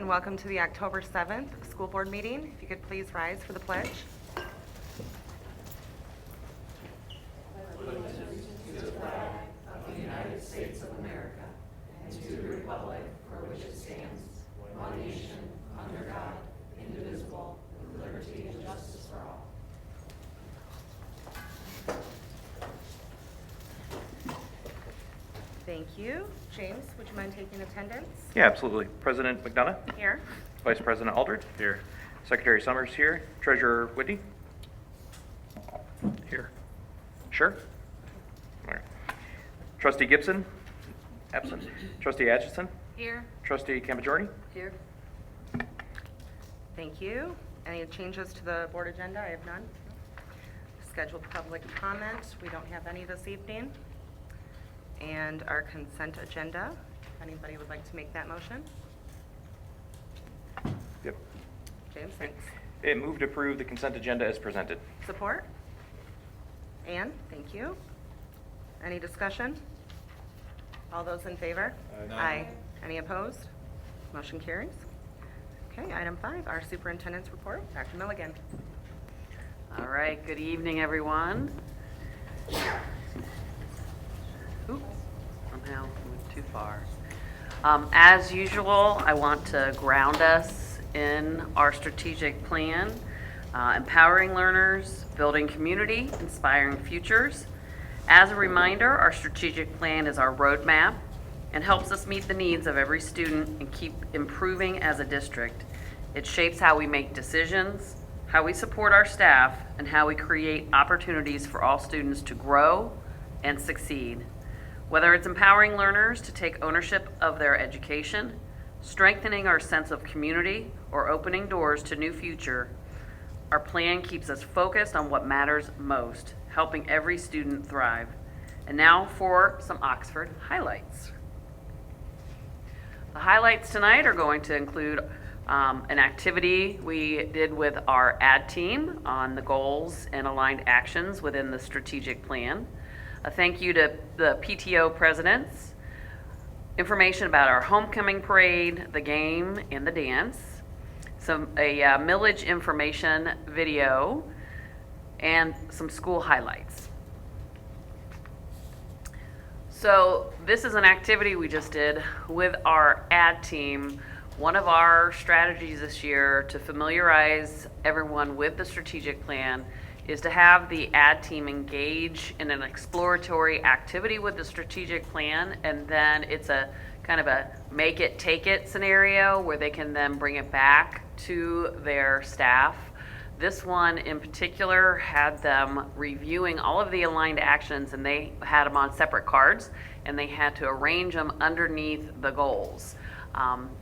and welcome to the October 7th school board meeting. If you could please rise for the pledge. Thank you. James, would you mind taking attendance? Yeah, absolutely. President McDonough? Here. Vice President Aldred? Here. Secretary Summers here. Treasurer Whitney? Here. Sure? All right. Trustee Gibson? Absent. Trustee Atchison? Here. Trustee Campajorni? Here. Thank you. Any changes to the board agenda? I have none. Scheduled public comment. We don't have any this evening. And our consent agenda. If anybody would like to make that motion. Yep. James, thanks. It moved to approve the consent agenda as presented. Support? Ann, thank you. Any discussion? All those in favor? Aye. Any opposed? Motion carries. Okay, item 5, our superintendent's report. Dr. Milligan. All right, good evening, everyone. Oops, somehow moved too far. As usual, I want to ground us in our strategic plan, empowering learners, building community, inspiring futures. As a reminder, our strategic plan is our roadmap and helps us meet the needs of every student and keep improving as a district. It shapes how we make decisions, how we support our staff, and how we create opportunities for all students to grow and succeed. Whether it's empowering learners to take ownership of their education, strengthening our sense of community, or opening doors to new future, our plan keeps us focused on what matters most, helping every student thrive. And now for some Oxford highlights. The highlights tonight are going to include an activity we did with our AD team on the goals and aligned actions within the strategic plan. A thank you to the PTO presidents, information about our homecoming parade, the game, and the dance, a millage information video, and some school highlights. So this is an activity we just did with our AD team. One of our strategies this year to familiarize everyone with the strategic plan is to have the AD team engage in an exploratory activity with the strategic plan, and then it's a kind of a make it, take it scenario where they can then bring it back to their staff. This one in particular had them reviewing all of the aligned actions, and they had them on separate cards, and they had to arrange them underneath the goals.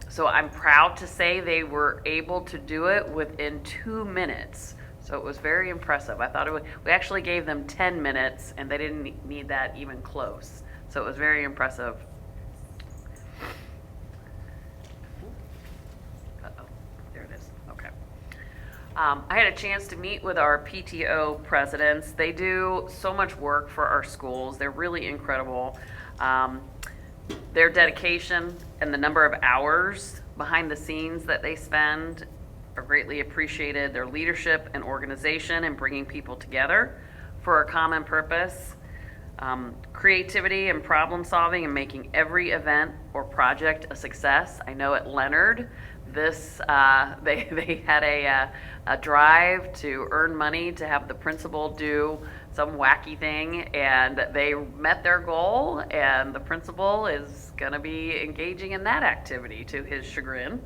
So I'm proud to say they were able to do it within 2 minutes. So it was very impressive. I thought we actually gave them 10 minutes, and they didn't need that even close. So it was very impressive. Uh-oh, there it is. Okay. I had a chance to meet with our PTO presidents. They do so much work for our schools. They're really incredible. Their dedication and the number of hours behind the scenes that they spend are greatly appreciated. Their leadership and organization and bringing people together for a common purpose, creativity and problem solving and making every event or project a success. I know at Leonard, they had a drive to earn money to have the principal do some wacky thing, and they met their goal, and the principal is going to be engaging in that activity to his chagrin.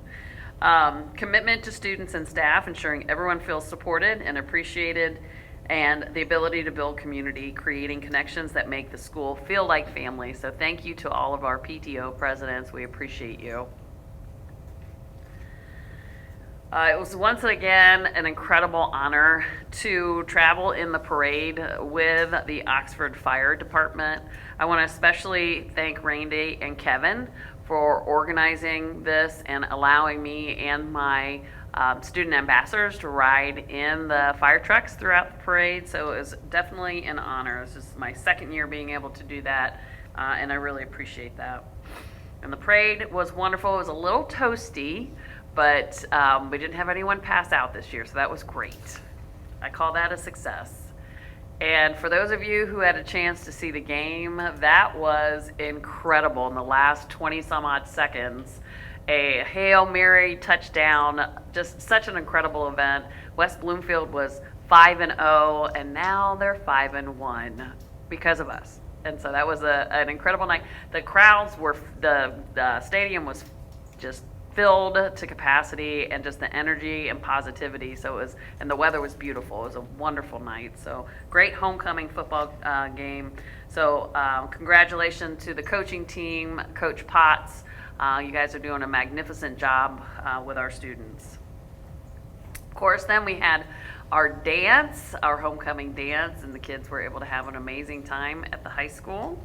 Commitment to students and staff, ensuring everyone feels supported and appreciated, and the ability to build community, creating connections that make the school feel like family. So thank you to all of our PTO presidents. We appreciate you. It was once again an incredible honor to travel in the parade with the Oxford Fire Department. I want to especially thank Randy and Kevin for organizing this and allowing me and my student ambassadors to ride in the fire trucks throughout the parade. So it was definitely an honor. This is my second year being able to do that, and I really appreciate that. And the parade was wonderful. It was a little toasty, but we didn't have anyone pass out this year, so that was great. I call that a success. And for those of you who had a chance to see the game, that was incredible. In the last 20 some odd seconds, a Hail Mary touchdown, just such an incredible event. West Bloomfield was 5-0, and now they're 5-1 because of us. And so that was an incredible night. The crowds were, the stadium was just filled to capacity, and just the energy and positivity. So it was, and the weather was beautiful. It was a wonderful night. So great homecoming football game. So congratulations to the coaching team, Coach Potts. You guys are doing a magnificent job with our students. Of course, then we had our dance, our homecoming dance, and the kids were able to have an amazing time at the high school.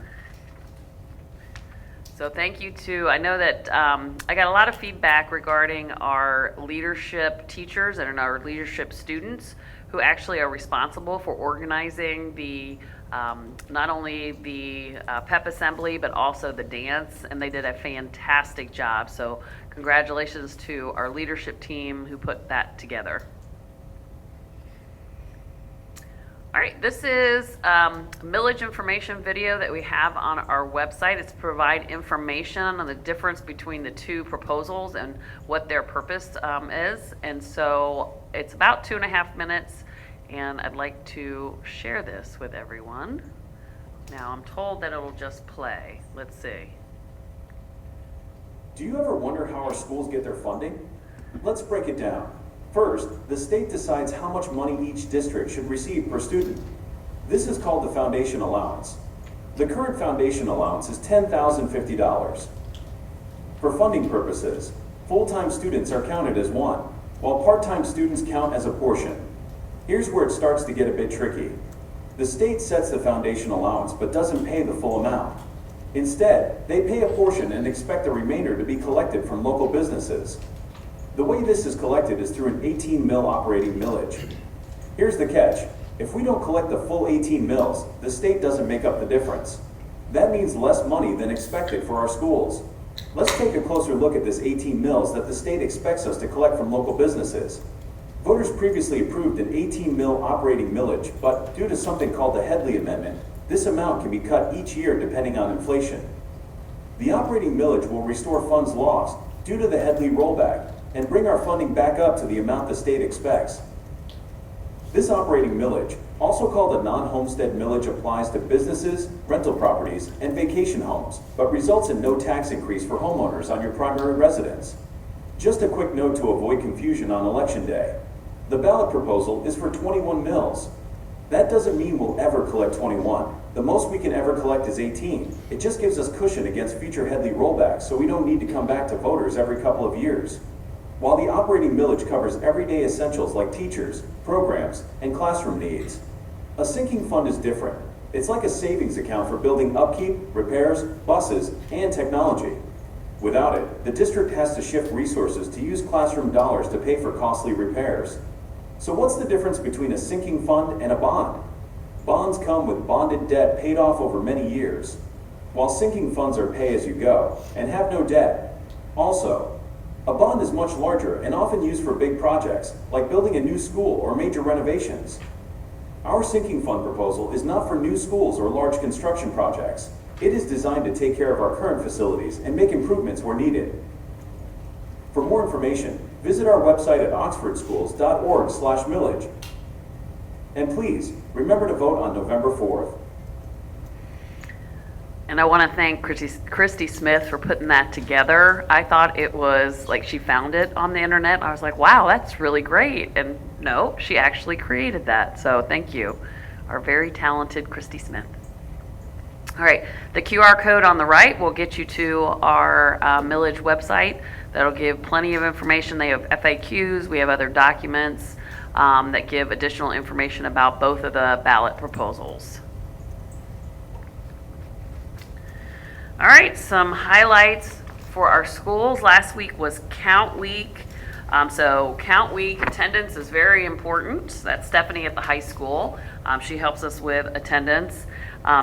So thank you to, I know that I got a lot of feedback regarding our leadership teachers and our leadership students who actually are responsible for organizing the, not only the pep assembly, but also the dance, and they did a fantastic job. So congratulations to our leadership team who put that together. All right, this is millage information video that we have on our website. It's to provide information on the difference between the two proposals and what their purpose is. And so it's about 2.5 minutes, and I'd like to share this with everyone. Now I'm told that it'll just play. Let's see. Do you ever wonder how our schools get their funding? Let's break it down. First, the state decides how much money each district should receive per student. This is called the foundation allowance. The current foundation allowance is $10,050. For funding purposes, full-time students are counted as one, while part-time students count as a portion. Here's where it starts to get a bit tricky. The state sets the foundation allowance but doesn't pay the full amount. Instead, they pay a portion and expect the remainder to be collected from local businesses. The way this is collected is through an 18 mil operating millage. Here's the catch. If we don't collect the full 18 mils, the state doesn't make up the difference. That means less money than expected for our schools. Let's take a closer look at this 18 mils that the state expects us to collect from local businesses. Voters previously approved an 18 mil operating millage, but due to something called the Headley Amendment, this amount can be cut each year depending on inflation. The operating millage will restore funds lost due to the Headley rollback and bring our funding back up to the amount the state expects. This operating millage, also called a non-homestead millage, applies to businesses, rental properties, and vacation homes, but results in no tax increase for homeowners on your primary residence. Just a quick note to avoid confusion on Election Day. The ballot proposal is for 21 mils. That doesn't mean we'll ever collect 21. The most we can ever collect is 18. It just gives us cushion against future Headley rollbacks, so we don't need to come back to voters every couple of years. While the operating millage covers everyday essentials like teachers, programs, and classroom needs, a sinking fund is different. It's like a savings account for building upkeep, repairs, buses, and technology. Without it, the district has to shift resources to use classroom dollars to pay for costly repairs. So what's the difference between a sinking fund and a bond? Bonds come with bonded debt paid off over many years, while sinking funds are pay as you go and have no debt. Also, a bond is much larger and often used for big projects, like building a new school or major renovations. Our sinking fund proposal is not for new schools or large construction projects. It is designed to take care of our current facilities and make improvements where needed. For more information, visit our website at oxfordschools.org/millage. And please, remember to vote on November 4th. And I want to thank Christy Smith for putting that together. I thought it was like she found it on the internet. I was like, wow, that's really great. And no, she actually created that. So thank you, our very talented Christy Smith. All right, the QR code on the right will get you to our millage website. That'll give plenty of information. They have FAQs. We have other documents that give additional information about both of the ballot proposals. All right, some highlights for our schools. Last week was Count Week. So Count Week attendance is very important. That's Stephanie at the high school. She helps us with attendance.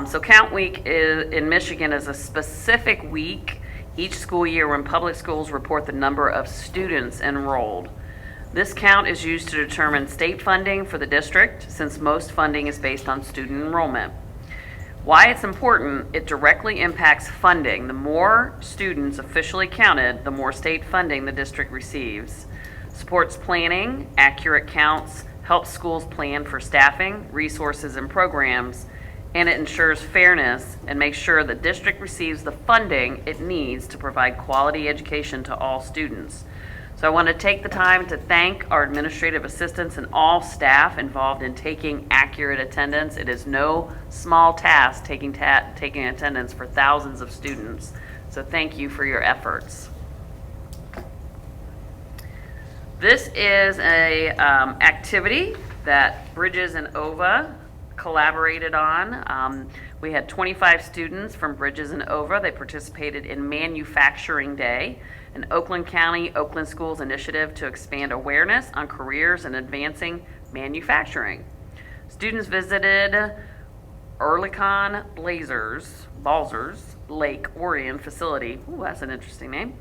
So Count Week in Michigan is a specific week each school year when public schools report the number of students enrolled. This count is used to determine state funding for the district, since most funding is based on student enrollment. Why it's important, it directly impacts funding. The more students officially counted, the more state funding the district receives. Supports planning, accurate counts, helps schools plan for staffing, resources, and programs, and it ensures fairness and makes sure the district receives the funding it needs to provide quality education to all students. So I want to take the time to thank our administrative assistants and all staff involved in taking accurate attendance. It is no small task taking attendance for thousands of students. So thank you for your efforts. This is a activity that Bridges and OVA collaborated on. We had 25 students from Bridges and OVA. They participated in Manufacturing Day, an Oakland County, Oakland Schools initiative to expand awareness on careers and advancing manufacturing. Students visited Earlicon Balzers Lake Orion facility. Ooh, that's an interesting name.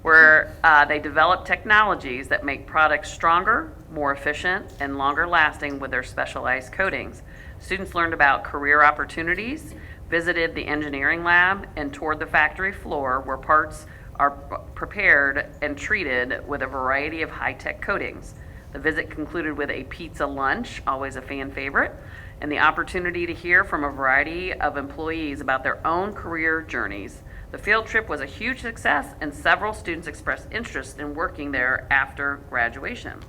Where they develop technologies that make products stronger, more efficient, and longer lasting with their specialized coatings. Students learned about career opportunities, visited the engineering lab, and toured the factory floor where parts are prepared and treated with a variety of high-tech coatings. The visit concluded with a pizza lunch, always a fan favorite, and the opportunity to hear from a variety of employees about their own career journeys. The field trip was a huge success, and several students expressed interest in working there after graduation.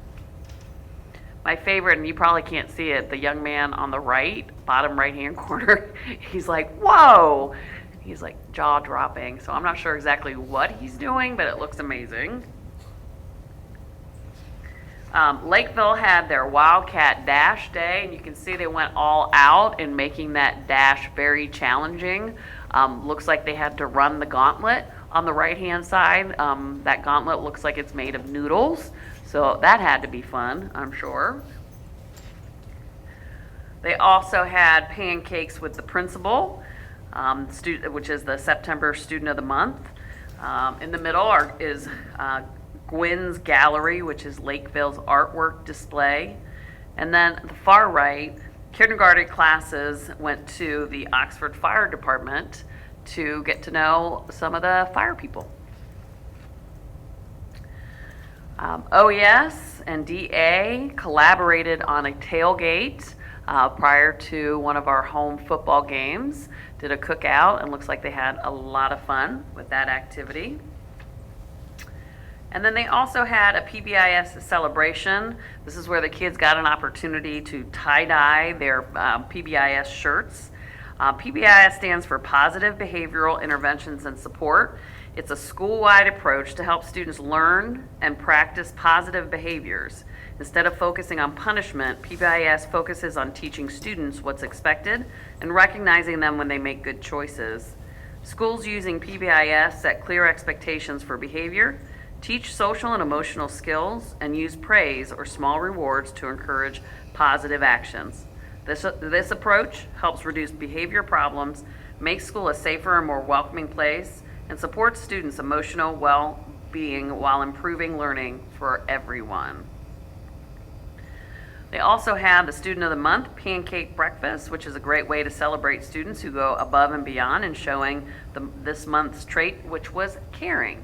My favorite, and you probably can't see it, the young man on the right, bottom right-hand corner, he's like, whoa! He's like jaw-dropping, so I'm not sure exactly what he's doing, but it looks amazing. Lakeville had their Wildcat Dash Day, and you can see they went all out in making that dash very challenging. Looks like they had to run the gauntlet on the right-hand side. That gauntlet looks like it's made of noodles, so that had to be fun, I'm sure. They also had pancakes with the principal, which is the September Student of the Month. In the middle is Gwynn's Gallery, which is Lakeville's artwork display. And then the far right, kindergarten classes went to the Oxford Fire Department to get to know some of the fire people. OES and DA collaborated on a tailgate prior to one of our home football games, did a cookout, and looks like they had a lot of fun with that activity. And then they also had a PBIS celebration. This is where the kids got an opportunity to tie-dye their PBIS shirts. PBIS stands for Positive Behavioral Interventions and Support. It's a school-wide approach to help students learn and practice positive behaviors. Instead of focusing on punishment, PBIS focuses on teaching students what's expected and recognizing them when they make good choices. Schools using PBIS set clear expectations for behavior, teach social and emotional skills, and use praise or small rewards to encourage positive actions. This approach helps reduce behavior problems, makes school a safer and more welcoming place, and supports students' emotional well-being while improving learning for everyone. They also have the Student of the Month Pancake Breakfast, which is a great way to celebrate students who go above and beyond in showing this month's trait, which was caring.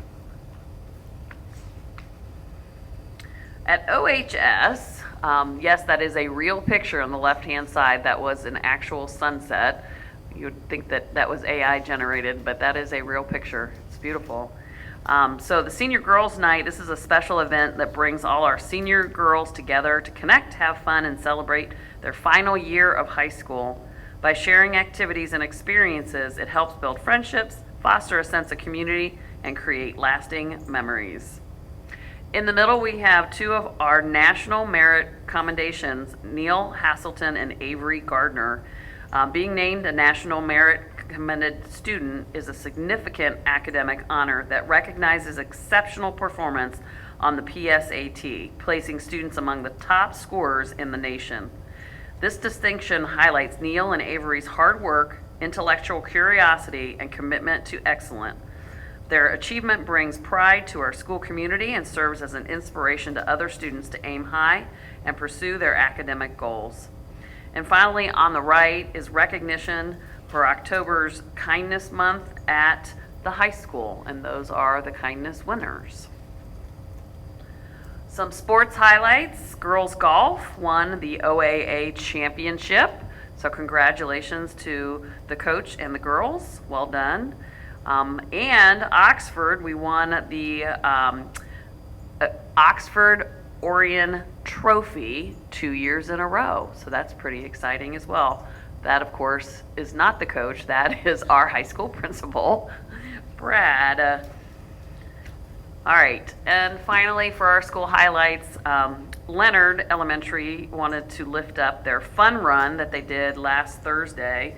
At OHS, yes, that is a real picture on the left-hand side. That was an actual sunset. You would think that that was AI generated, but that is a real picture. It's beautiful. So the Senior Girls Night, this is a special event that brings all our senior girls together to connect, have fun, and celebrate their final year of high school. By sharing activities and experiences, it helps build friendships, foster a sense of community, and create lasting memories. In the middle, we have two of our National Merit Commendations, Neil Hasselton and Avery Gardner. Being named a National Merit Commended Student is a significant academic honor that recognizes exceptional performance on the PSAT, placing students among the top scorers in the nation. This distinction highlights Neil and Avery's hard work, intellectual curiosity, and commitment to excellence. Their achievement brings pride to our school community and serves as an inspiration to other students to aim high and pursue their academic goals. And finally, on the right is recognition for October's Kindness Month at the high school, and those are the kindness winners. Some sports highlights. Girls golf won the OAA championship, so congratulations to the coach and the girls. Well done. And Oxford, we won the Oxford Orion Trophy 2 years in a row, so that's pretty exciting as well. That, of course, is not the coach. That is our high school principal, Brad. All right, and finally for our school highlights, Leonard Elementary wanted to lift up their fun run that they did last Thursday.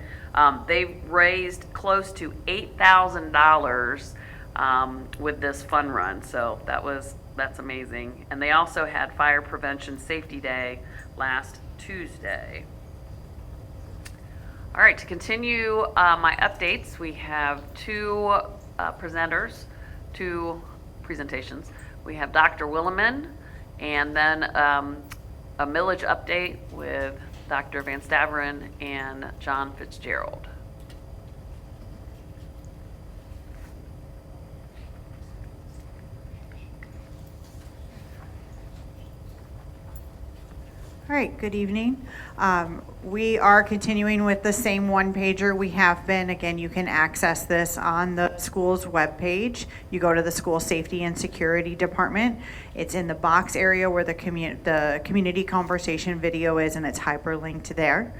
They raised close to $8,000 with this fun run, so that's amazing. And they also had Fire Prevention Safety Day last Tuesday. All right, to continue my updates, we have two presentations. We have Dr. Williman, and then a millage update with Dr. Van Staveren and John Fitzgerald. All right, good evening. We are continuing with the same one-pager we have been. Again, you can access this on the school's webpage. You go to the School Safety and Security Department. It's in the box area where the community conversation video is, and it's hyperlinked there.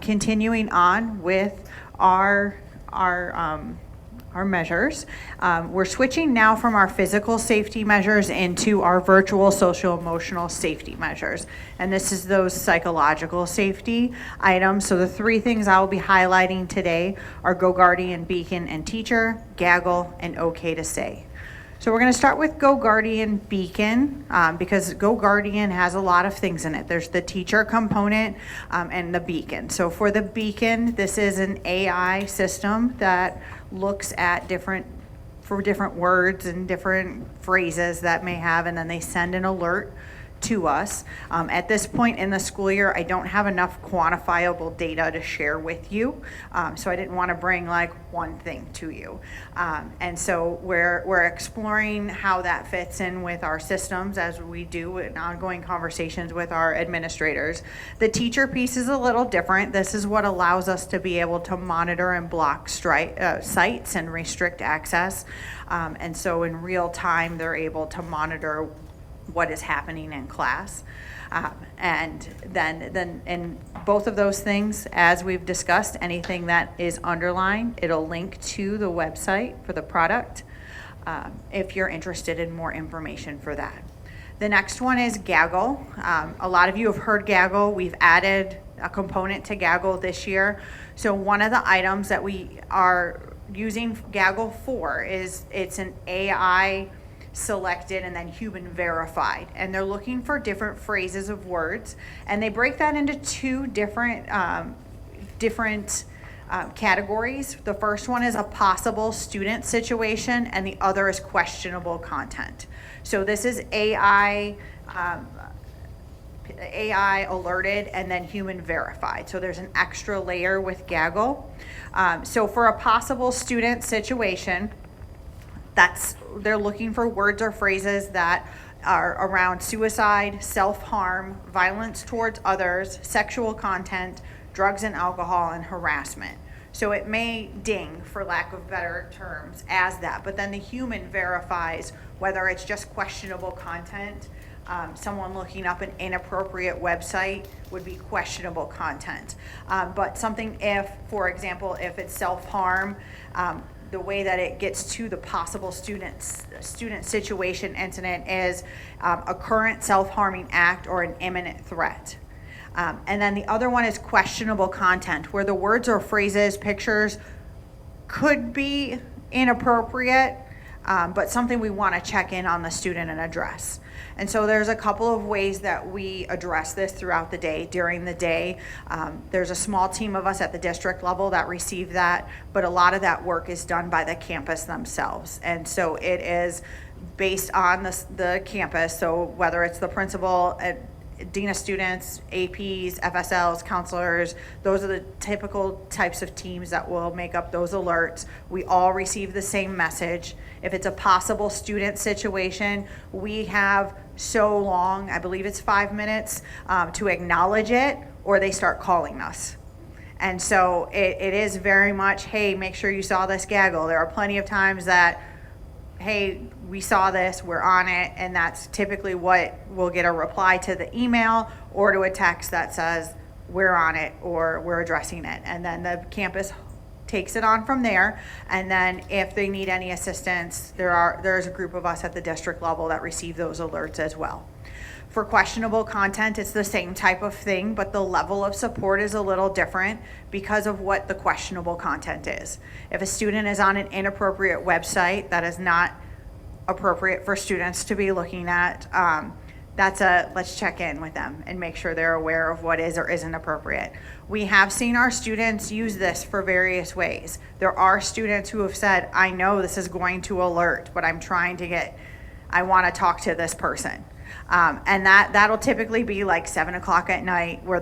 Continuing on with our measures. We're switching now from our physical safety measures into our virtual social emotional safety measures. And this is those psychological safety items. So the three things I will be highlighting today are Go Guardian, Beacon, and Teacher, Gaggle, and OK to Say. So we're going to start with Go Guardian Beacon because Go Guardian has a lot of things in it. There's the teacher component and the beacon. So for the beacon, this is an AI system that looks at different words and different phrases that may have, and then they send an alert to us. At this point in the school year, I don't have enough quantifiable data to share with you, so I didn't want to bring like one thing to you. And so we're exploring how that fits in with our systems as we do in ongoing conversations with our administrators. The teacher piece is a little different. This is what allows us to be able to monitor and block sites and restrict access. And so in real time, they're able to monitor what is happening in class. And then in both of those things, as we've discussed, anything that is underlined, it'll link to the website for the product if you're interested in more information for that. The next one is Gaggle. A lot of you have heard Gaggle. We've added a component to Gaggle this year. So one of the items that we are using Gaggle for is it's an AI selected and then human verified, and they're looking for different phrases of words, and they break that into two different categories. The first one is a possible student situation, and the other is questionable content. So this is AI alerted and then human verified. So there's an extra layer with Gaggle. So for a possible student situation, they're looking for words or phrases that are around suicide, self-harm, violence towards others, sexual content, drugs and alcohol, and harassment. So it may ding, for lack of better terms, as that, but then the human verifies whether it's just questionable content. Someone looking up an inappropriate website would be questionable content. But something for example, if it's self-harm, the way that it gets to the possible student situation incident is a current self-harming act or an imminent threat. And then the other one is questionable content, where the words or phrases, pictures could be inappropriate, but something we want to check in on the student and address. And so there's a couple of ways that we address this throughout the day. During the day, there's a small team of us at the district level that receive that, but a lot of that work is done by the campus themselves. And so it is based on the campus, so whether it's the principal, dean of students, APs, FSLs, counselors, those are the typical types of teams that will make up those alerts. We all receive the same message. If it's a possible student situation, we have so long, I believe it's 5 minutes, to acknowledge it, or they start calling us. And so it is very much, hey, make sure you saw this gaggle. There are plenty of times that, hey, we saw this, we're on it, and that's typically what we'll get a reply to the email or to a text that says, we're on it or we're addressing it. And then the campus takes it on from there. And then if they need any assistance, there's a group of us at the district level that receive those alerts as well. For questionable content, it's the same type of thing, but the level of support is a little different because of what the questionable content is. If a student is on an inappropriate website that is not appropriate for students to be looking at, let's check in with them and make sure they're aware of what is or isn't appropriate. We have seen our students use this for various ways. There are students who have said, I know this is going to alert, but I want to talk to this person. And that'll typically be like 7 o'clock at night where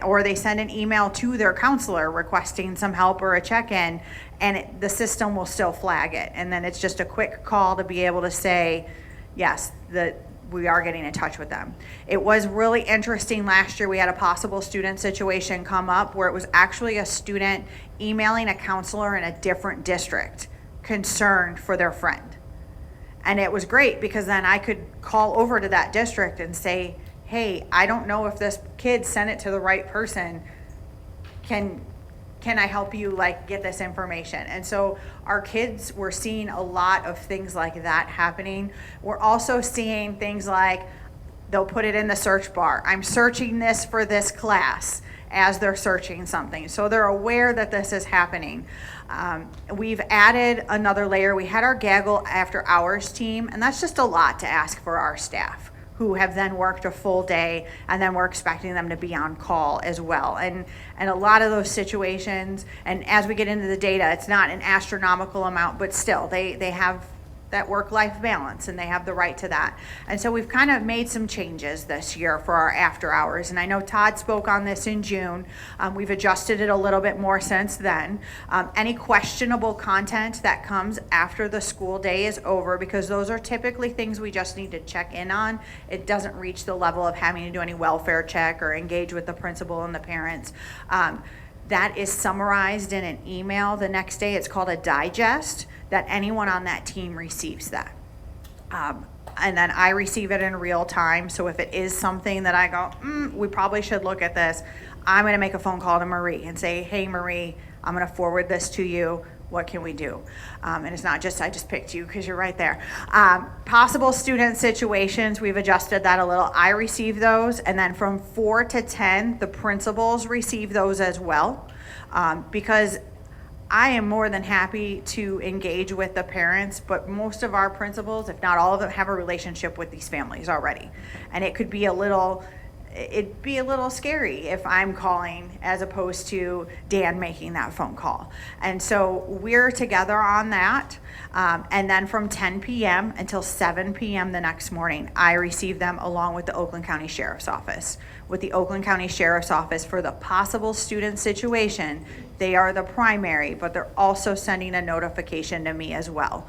or they send an email to their counselor requesting some help or a check-in, and the system will still flag it. And then it's just a quick call to be able to say, yes, that we are getting in touch with them. It was really interesting last year. We had a possible student situation come up where it was actually a student emailing a counselor in a different district concerned for their friend. And it was great because then I could call over to that district and say, hey, I don't know if this kid sent it to the right person. Can I help you get this information? And so our kids, we're seeing a lot of things like that happening. We're also seeing things like they'll put it in the search bar. I'm searching this for this class as they're searching something. So they're aware that this is happening. We've added another layer. We had our Gaggle After Hours team, and that's just a lot to ask for our staff who have then worked a full day, and then we're expecting them to be on call as well. And a lot of those situations, and as we get into the data, it's not an astronomical amount, but still, they have that work-life balance, and they have the right to that. And so we've kind of made some changes this year for our after hours, and I know Todd spoke on this in June. We've adjusted it a little bit more since then. Any questionable content that comes after the school day is over, because those are typically things we just need to check in on. It doesn't reach the level of having to do any welfare check or engage with the principal and the parents. That is summarized in an email the next day. It's called a digest, that anyone on that team receives that. And then I receive it in real time. So if it is something that I go, we probably should look at this, I'm going to make a phone call to Marie and say, hey, Marie, I'm going to forward this to you. What can we do? And it's not just, I just picked you because you're right there. Possible student situations, we've adjusted that a little. I receive those, and then from 4 to 10, the principals receive those as well. Because I am more than happy to engage with the parents, but most of our principals, if not all of them, have a relationship with these families already. And it'd be a little scary if I'm calling as opposed to Dan making that phone call. And so we're together on that. And then from 10 p.m. until 7 p.m. the next morning, I receive them along with the Oakland County Sheriff's Office. With the Oakland County Sheriff's Office, for the possible student situation, they are the primary, but they're also sending a notification to me as well.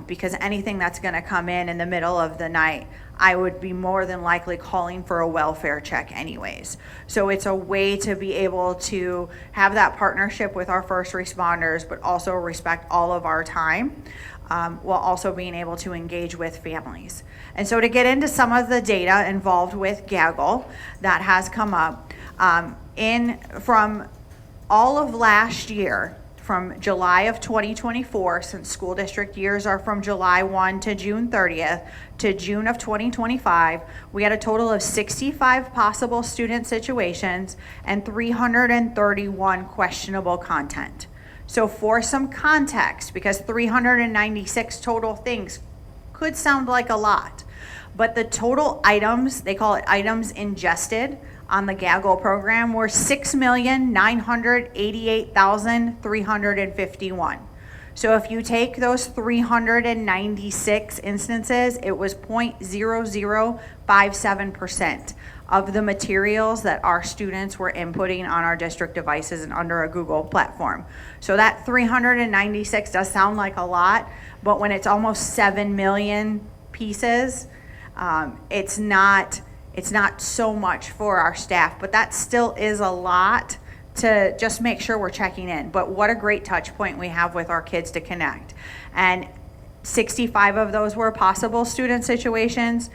Because anything that's going to come in the middle of the night, I would be more than likely calling for a welfare check anyways. So it's a way to be able to have that partnership with our first responders, but also respect all of our time, while also being able to engage with families. And so to get into some of the data involved with Gaggle that has come up, from all of last year, from July of 2024, since school district years are from July 1 to June 30th, to June of 2025, we had a total of 65 possible student situations and 331 questionable content. So for some context, because 396 total things could sound like a lot, but the total items, they call it items ingested on the Gaggle program, were 6,988,351. So if you take those 396 instances, it was 0.0057% of the materials that our students were inputting on our district devices and under a Google platform. So that 396 does sound like a lot, but when it's almost 7 million pieces, it's not so much for our staff, but that still is a lot to just make sure we're checking in. But what a great touch point we have with our kids to connect. And 65 of those were possible student situations,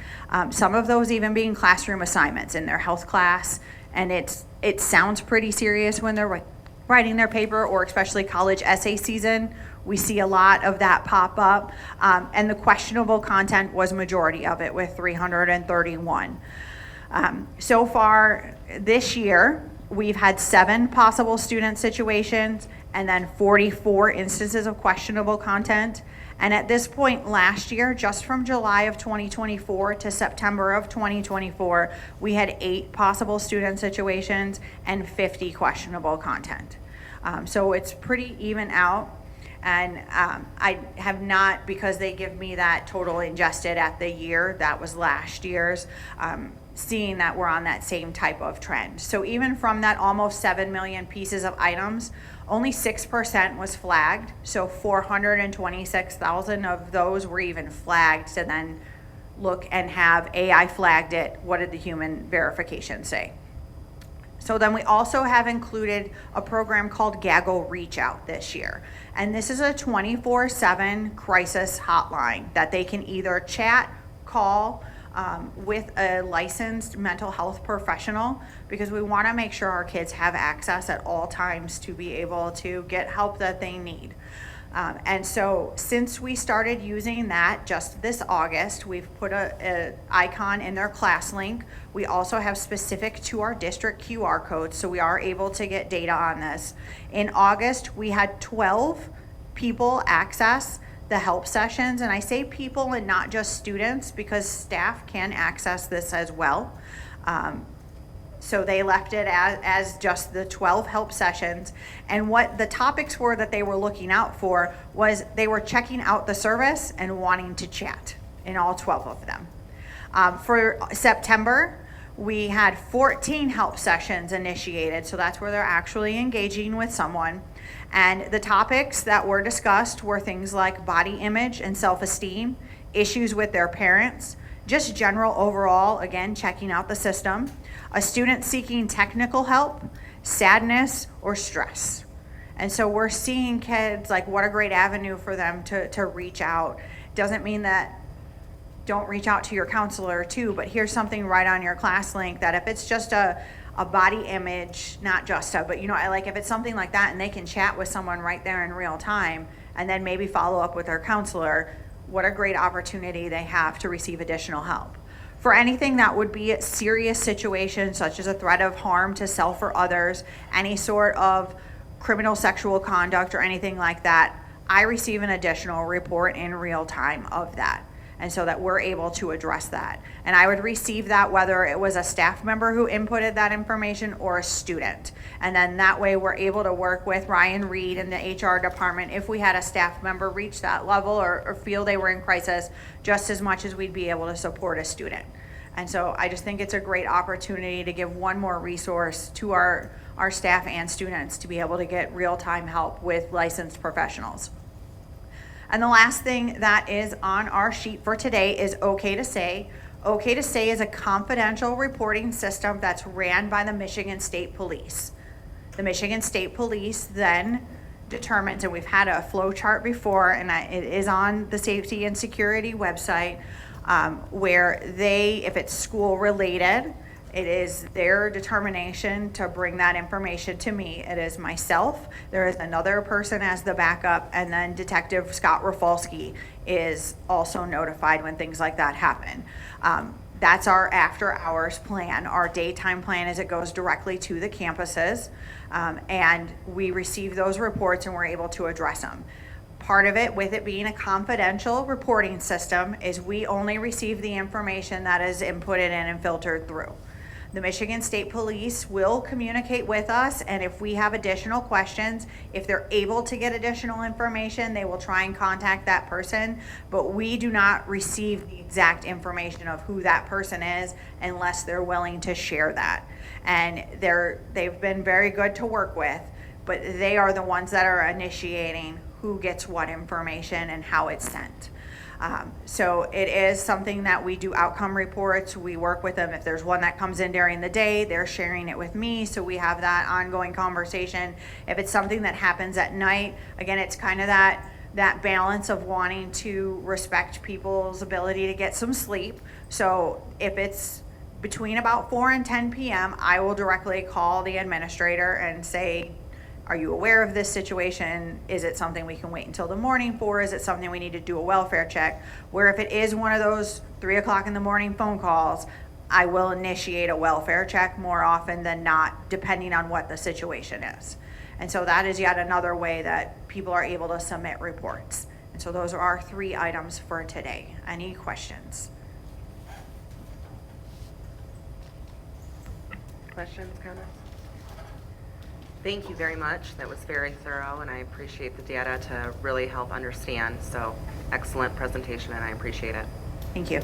some of those even being classroom assignments in their health class. And it sounds pretty serious when they're writing their paper, or especially college essay season. We see a lot of that pop up. And the questionable content was majority of it with 331. So far this year, we've had 7 possible student situations and then 44 instances of questionable content. And at this point last year, just from July of 2024 to September of 2024, we had 8 possible student situations and 50 questionable content. So it's pretty even out. And I have not, because they give me that total ingested at the year, that was last year's, seeing that we're on that same type of trend. So even from that almost 7 million pieces of items, only 6% was flagged. So 426,000 of those were even flagged to then look and have AI flagged it. What did the human verification say? So then we also have included a program called Gaggle Reach Out this year. And this is a 24/7 crisis hotline that they can either chat, call, with a licensed mental health professional, because we want to make sure our kids have access at all times to be able to get help that they need. And so since we started using that just this August, we've put a icon in their class link. We also have specific to our district QR codes, so we are able to get data on this. In August, we had 12 people access the help sessions, and I say people and not just students because staff can access this as well. So they left it as just the 12 help sessions. And what the topics were that they were looking out for was they were checking out the service and wanting to chat in all 12 of them. For September, we had 14 help sessions initiated. So that's where they're actually engaging with someone. And the topics that were discussed were things like body image and self-esteem, issues with their parents, just general overall, again, checking out the system, a student seeking technical help, sadness, or stress. And so we're seeing kids, like, what a great avenue for them to reach out. Doesn't mean that don't reach out to your counselor too, but here's something right on your class link that if it's just a body image, not just but like if it's something like that and they can chat with someone right there in real time and then maybe follow up with their counselor, what a great opportunity they have to receive additional help. For anything that would be a serious situation, such as a threat of harm to self or others, any sort of criminal sexual conduct or anything like that, I receive an additional report in real time of that. And so that we're able to address that. And I would receive that whether it was a staff member who inputted that information or a student. And then that way we're able to work with Ryan Reed and the HR department if we had a staff member reach that level or feel they were in crisis, just as much as we'd be able to support a student. And so I just think it's a great opportunity to give one more resource to our staff and students to be able to get real-time help with licensed professionals. And the last thing that is on our sheet for today is OK to Say. OK to Say is a confidential reporting system that's ran by the Michigan State Police. The Michigan State Police then determines, and we've had a flow chart before, and it is on the Safety and Security website, where they, if it's school related, it is their determination to bring that information to me. It is myself. There is another person as the backup, and then Detective Scott Rafalski is also notified when things like that happen. That's our after hours plan. Our daytime plan is it goes directly to the campuses, and we receive those reports and we're able to address them. part of it, with it being a confidential reporting system, is we only receive the information that is inputted in and filtered through. The Michigan State Police will communicate with us, and if we have additional questions, if they're able to get additional information, they will try and contact that person, but we do not receive the exact information of who that person is unless they're willing to share that. And they've been very good to work with, but they are the ones that are initiating who gets what information and how it's sent. So it is something that we do outcome reports. We work with them. If there's one that comes in during the day, they're sharing it with me. So we have that ongoing conversation. If it's something that happens at night, again, it's kind of that balance of wanting to respect people's ability to get some sleep. So if it's between about 4 and 10 p.m., I will directly call the administrator and say, are you aware of this situation? Is it something we can wait until the morning for? Is it something we need to do a welfare check? Where if it is one of those 3 o'clock in the morning phone calls, I will initiate a welfare check more often than not, depending on what the situation is. And so that is yet another way that people are able to submit reports. And so those are our 3 items for today. Any questions? Questions, comments? Thank you very much. That was very thorough, and I appreciate the data to really help understand. So excellent presentation, and I appreciate it. Thank you.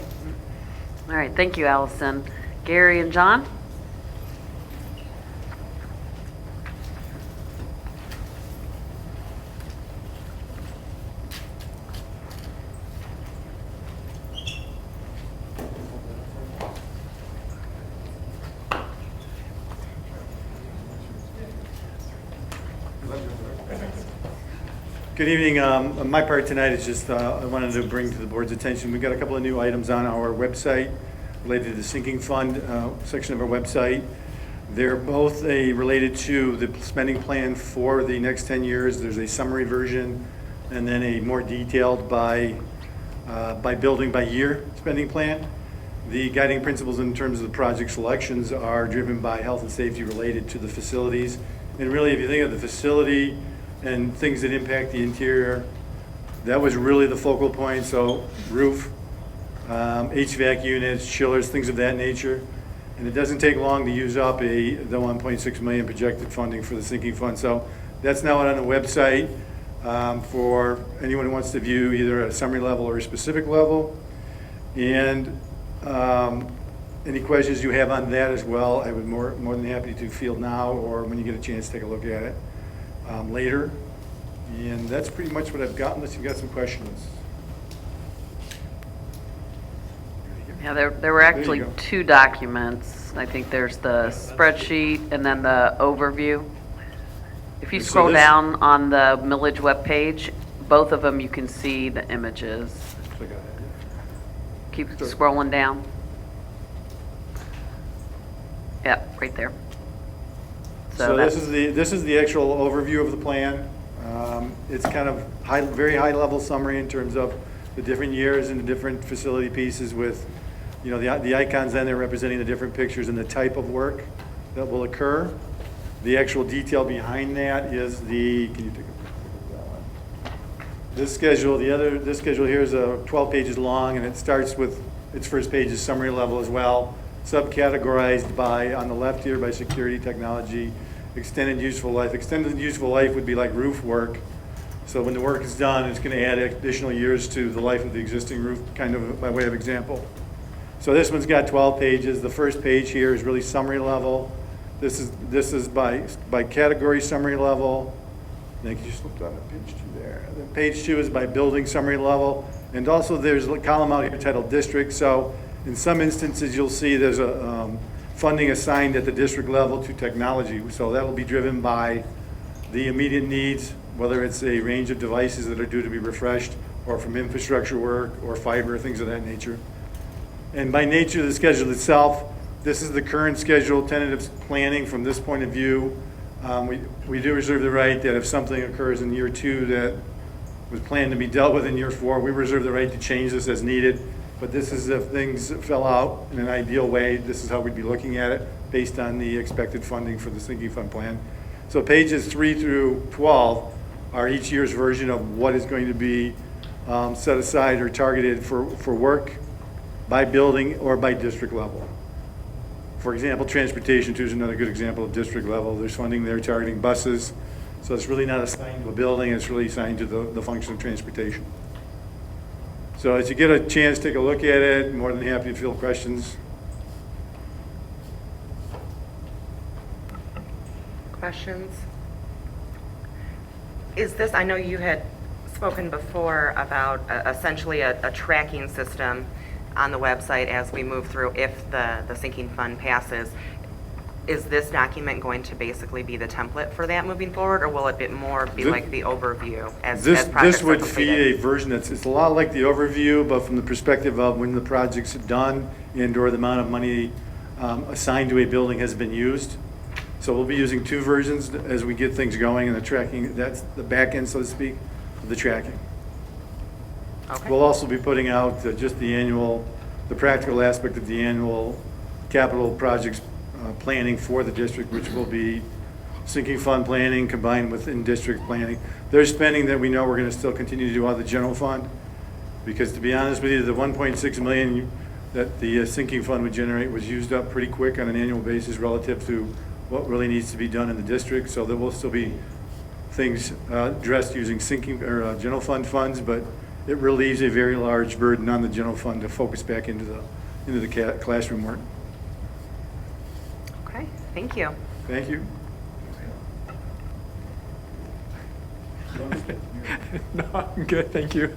All right, thank you, Allison. Gary and John? Good evening. My part tonight is just I wanted to bring to the board's attention, we've got a couple of new items on our website related to the sinking fund section of our website. They're both related to the spending plan for the next 10 years. There's a summary version and then a more detailed by building by year spending plan. The guiding principles in terms of the project selections are driven by health and safety related to the facilities. And really, if you think of the facility and things that impact the interior, that was really the focal point. So roof, HVAC units, chillers, things of that nature. And it doesn't take long to use up the 1.6 million projected funding for the sinking fund. So that's now on the website for anyone who wants to view either a summary level or a specific level. And any questions you have on that as well, I would more than happy to field now, or when you get a chance, take a look at it later. And that's pretty much what I've got, unless you've got some questions. Yeah, there were actually you go. 2 documents. I think there's the spreadsheet and then the overview. If you So scroll this- down on the Millage webpage, both of them you can see the images. Click on that. Keep Sure. scrolling down. Yep, right there. So that's- this is the actual overview of the plan. It's kind of very high level summary in terms of the different years and the different facility pieces with, you know, the icons then they're representing the different pictures and the type of work that will occur. The actual detail behind that is can you take a look at that one? This schedule here is 12 pages long, and it starts with, its first page is summary level as well, subcategorized by, on the left here, by security, technology, extended useful life. Extended useful life would be like roof work. So when the work is done, it's going to add additional years to the life of the existing roof, kind of by way of example. So this one's got 12 pages. The first page here is really summary level. This is by category summary level. I think you just looked on page 2 there. Then page 2 is by building summary level. And also there's a column out here titled district. So in some instances, you'll see there's a funding assigned at the district level to technology. So that will be driven by the immediate needs, whether it's a range of devices that are due to be refreshed, or from infrastructure work, or fiber, things of that nature. And by nature of the schedule itself, this is the current schedule, tentative planning from this point of view. We do reserve the right that if something occurs in year 2 that was planned to be dealt with in year 4, we reserve the right to change this as needed. But this is if things fell out in an ideal way, this is how we'd be looking at it based on the expected funding for the sinking fund plan. So pages 3 through 12 are each year's version of what is going to be set aside or targeted for work by building or by district level. For example, transportation too is another good example of district level. There's funding there targeting buses. So it's really not assigned to a building, it's really assigned to the function of transportation. So as you get a chance, take a look at it. More than happy to field questions. Questions? Is this, I know you had spoken before about essentially a tracking system on the website as we move through if the sinking fund passes. Is this document going to basically be the template for that moving forward, or will it be like the overview as projects This are would completed? feed a version it's a lot like the overview, but from the perspective of when the project's done and/or the amount of money assigned to a building has been used. So we'll be using two versions as we get things going, and the tracking, that's the back end, so to speak, of the tracking. Okay. We'll also be putting out just the practical aspect of the annual capital projects planning for the district, which will be sinking fund planning combined with in-district planning. There's spending that we know we're going to still continue to do out of the general fund, because to be honest with you, the 1.6 million that the sinking fund would generate was used up pretty quick on an annual basis relative to what really needs to be done in the district. So there will still be things addressed using sinking or general fund funds, but it relieves a very large burden on the general fund to focus back into the classroom work. Okay, thank you. Thank you. No, I'm good, thank you.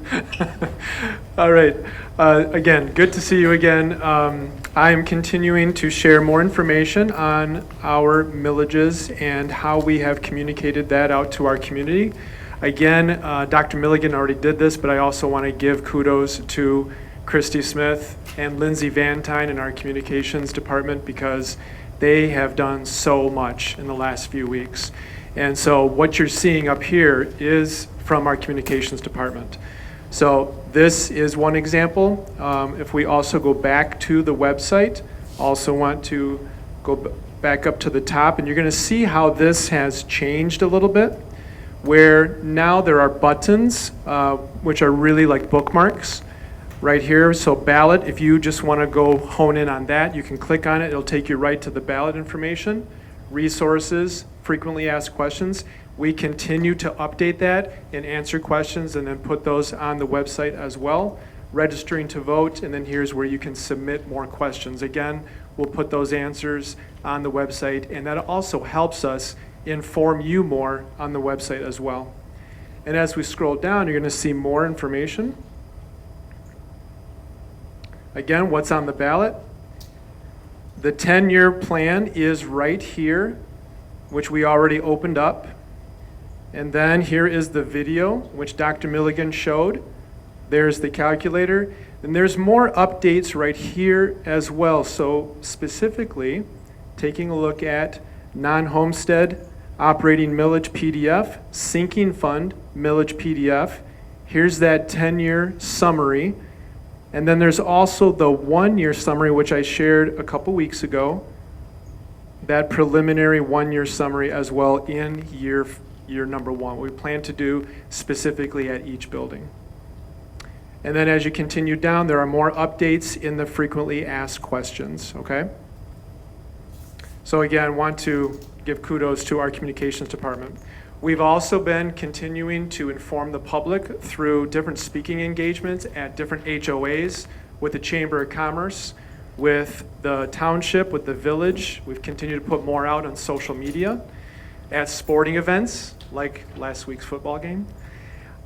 All right, again, good to see you again. I am continuing to share more information on our millages and how we have communicated that out to our community. Again, Dr. Milligan already did this, but I also want to give kudos to Christy Smith and Lindsay Vantine in our communications department, because they have done so much in the last few weeks. And so what you're seeing up here is from our communications department. So this is one example. If we also go back to the website, also want to go back up to the top, and you're going to see how this has changed a little bit, where now there are buttons, which are really like bookmarks right here. So ballot, if you just want to go hone in on that, you can click on it. It'll take you right to the ballot information. Resources, frequently asked questions. We continue to update that and answer questions and then put those on the website as well. Registering to vote, and then here's where you can submit more questions. Again, we'll put those answers on the website, and that also helps us inform you more on the website as well. And as we scroll down, you're going to see more information. Again, what's on the ballot? The 10-year plan is right here, which we already opened up. And then here is the video, which Dr. Milligan showed. There's the calculator. And there's more updates right here as well. So specifically, taking a look at non-homestead operating millage PDF, sinking fund millage PDF. Here's that 10-year summary. And then there's also the 1-year summary, which I shared a couple weeks ago. That preliminary 1-year summary as well in year number 1, what we plan to do specifically at each building. And then as you continue down, there are more updates in the frequently asked questions, okay? So again, want to give kudos to our communications department. We've also been continuing to inform the public through different speaking engagements at different HOAs with the Chamber of Commerce, with the township, with the village. We've continued to put more out on social media, at sporting events like last week's football game.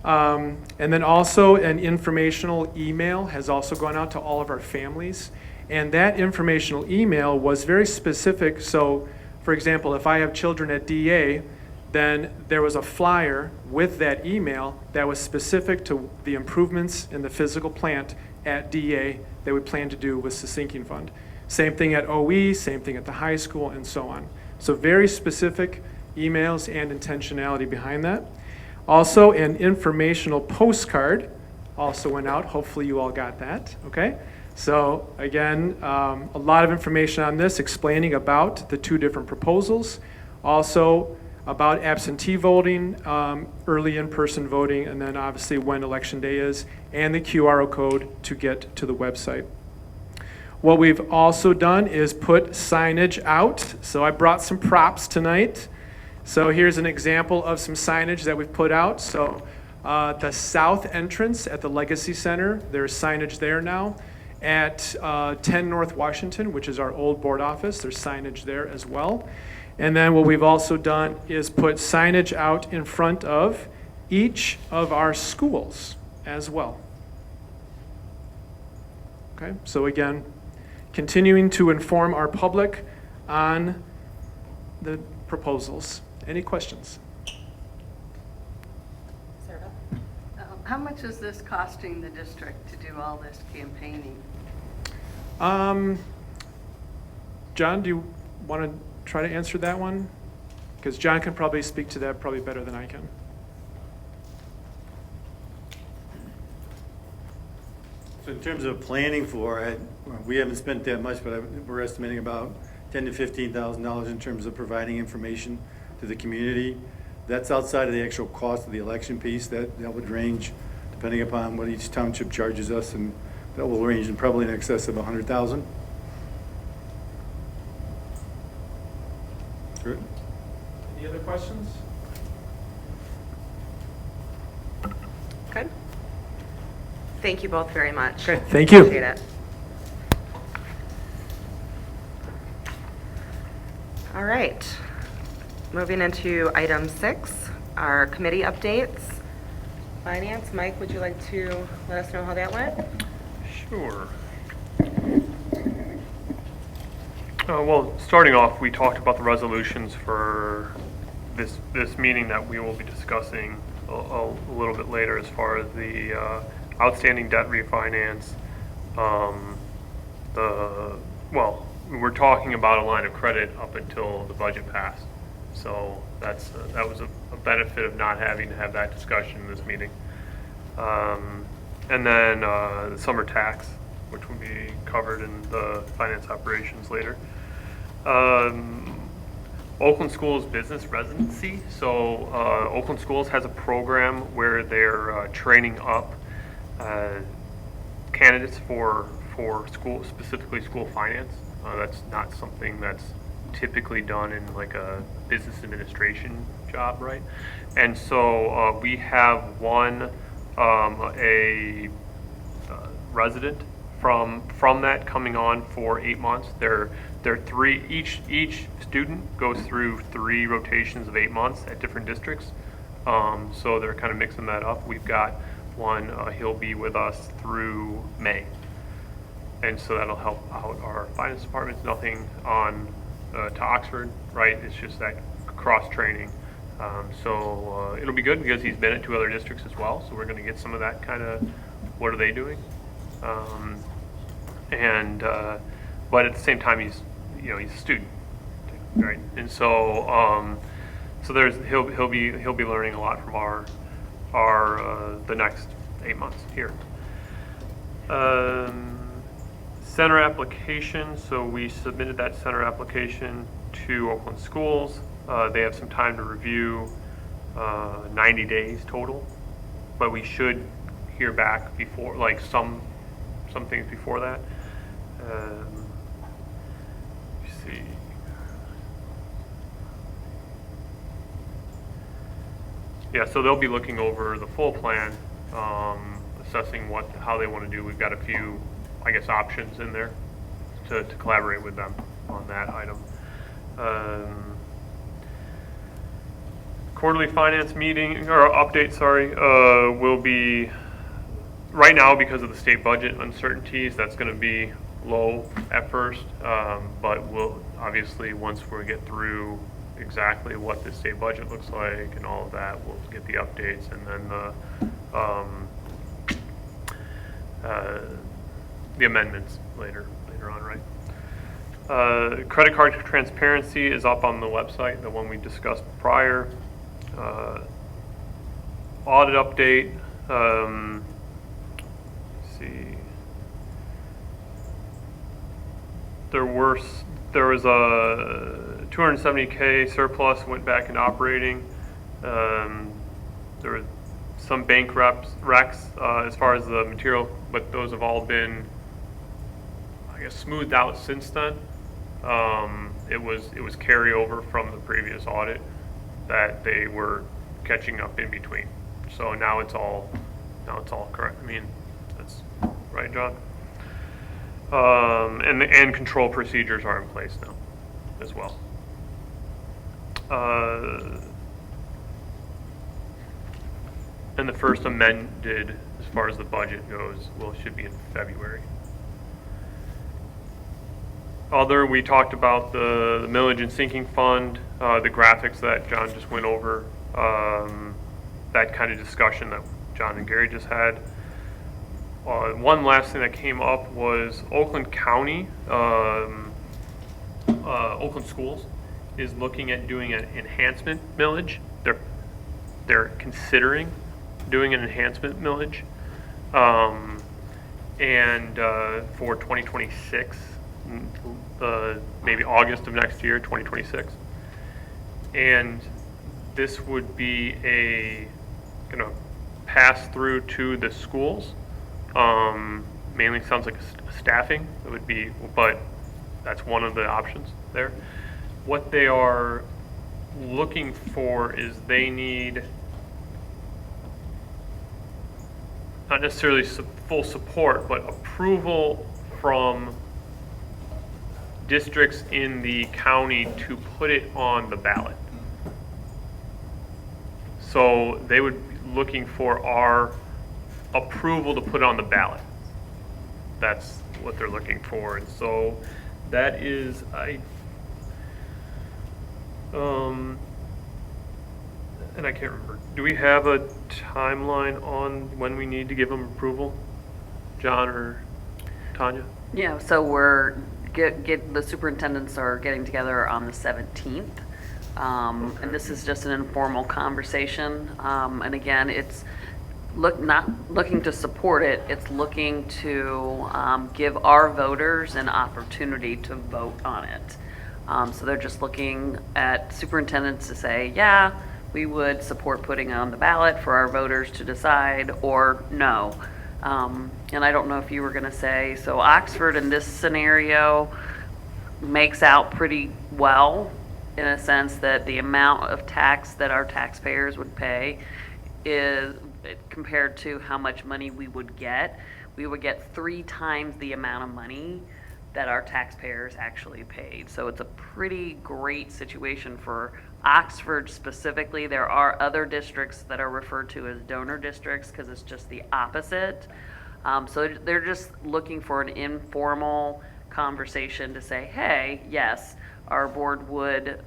And then also an informational email has also gone out to all of our families. And that informational email was very specific. So, for example, if I have children at DA, then there was a flyer with that email that was specific to the improvements in the physical plant at DA that we plan to do with the sinking fund. Same thing at OE, same thing at the high school, and so on. So very specific emails and intentionality behind that. Also, an informational postcard also went out. Hopefully you all got that, okay? So again, a lot of information on this, explaining about the 2 different proposals. Also, about absentee voting, early in-person voting, and then obviously when election day is, and the QR code to get to the website. What we've also done is put signage out. So I brought some props tonight. So here's an example of some signage that we've put out. So the south entrance at the Legacy Center, there's signage there now. At 10 North Washington, which is our old board office, there's signage there as well. And then what we've also done is put signage out in front of each of our schools as well. Okay, so again, continuing to inform our public on the proposals. Any questions? How much is this costing the district to do all this campaigning? John, do you want to try to answer that one? Because John can probably speak to that probably better than I can. So in terms of planning for it, we haven't spent that much, but we're estimating about $10,000 to $15,000 in terms of providing information to the community. That's outside of the actual cost of the election piece. That would range depending upon what each township charges us, and that will range in probably in excess of $100,000. Good. Any other questions? Good. Thank you both very much. Okay, thank you. Appreciate it. All right. Moving into item 6, our committee updates. Finance, Mike, would you like to let us know how that went? Sure. Well, starting off, we talked about the resolutions for this meeting that we will be discussing a little bit later as far as the outstanding debt refinance. Well, we're talking about a line of credit up until the budget passed. So that was a benefit of not having to have that discussion in this meeting. And then the summer tax, which will be covered in the finance operations later. Oakland Schools business residency. So Oakland Schools has a program where they're training up candidates for school, specifically school finance. That's not something that's typically done in like a business administration job, right? And so we have one a resident from that coming on for 8 months. They're three, each student goes through 3 rotations of 8 months at different districts. So they're kind of mixing that up. We've got one, he'll be with us through May. And so that'll help out our finance department. It's nothing on to Oxford, right? It's just that cross-training. So it'll be good because he's been at 2 other districts as well. So we're going to get some of that kind of, what are they doing? But at the same time, he's a student, right? And so he'll be learning a lot from our the next 8 months here. Center application. So we submitted that center application to Oakland Schools. They have some time to review, 90 days total, but we should hear back before, like some things before that. Let's see. Yeah, so they'll be looking over the full plan, assessing how they want to do. We've got a few, I guess, options in there to collaborate with them on that item. Quarterly finance meeting, or update, sorry, will be, right now because of the state budget uncertainties, that's going to be low at first, but we'll, obviously, once we get through exactly what the state budget looks like and all of that, we'll get the updates, and then the amendments later on, right? Credit card transparency is up on the website, the one we discussed prior. Audit update. Let's see. There was a 270K surplus went back into operating. There were some bank recs as far as the material, but those have all been, I guess, smoothed out since then. It was carryover from the previous audit that they were catching up in between. So now it's all correct. I mean, that's right, John. And control procedures are in place now as well. And the first amended, as far as the budget goes, should be in February. We talked about the millage and sinking fund, the graphics that John just went over, that kind of discussion that John and Gary just had. One last thing that came up was Oakland County, Oakland Schools is looking at doing an enhancement millage. They're considering doing an enhancement millage, and for 2026, maybe August of next year, 2026. And this would be gonna pass through to the schools. Mainly sounds like a staffing. It would be, but that's one of the options there. What they are looking for is they need not necessarily full support, but approval from districts in the county to put it on the ballot. So they would be looking for our approval to put it on the ballot. That's what they're looking for. And so that is, and I can't remember. Do we have a timeline on when we need to give them approval? John or Tanya? Yeah, so the superintendents are getting together on the 17th. And this is just an informal conversation. And again, it's not looking to support it, it's looking to give our voters an opportunity to vote on it. So they're just looking at superintendents to say, yeah, we would support putting it on the ballot for our voters to decide, or no. And I don't know if you were going to say, so Oxford in this scenario makes out pretty well in a sense that the amount of tax that our taxpayers would pay is compared to how much money we would get 3 times the amount of money that our taxpayers actually paid. So it's a pretty great situation for Oxford specifically. There are other districts that are referred to as donor districts because it's just the opposite. So they're just looking for an informal conversation to say, hey, yes, our board would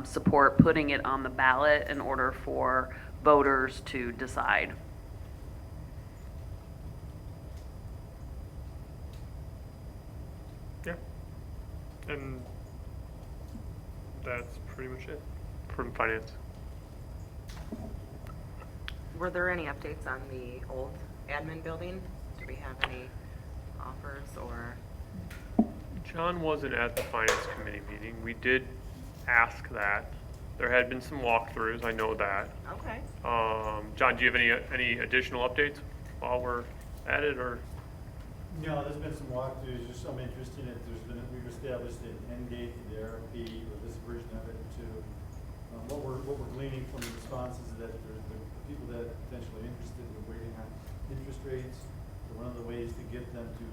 support putting it on the ballot in order for voters to decide. Yeah. And that's pretty much it from finance. Were there any updates on the old admin building? Do we have any offers or? John wasn't at the finance committee meeting. We did ask that. There had been some walkthroughs, I know that. Okay. John, do you have any additional updates while we're at it, or? No, there's been some walkthroughs, just some interest in it. We've established an end date to the RFP, or this version of it, to, what we're gleaning from the responses is that the people that are potentially interested in waiting on interest rates. So one of the ways to get them to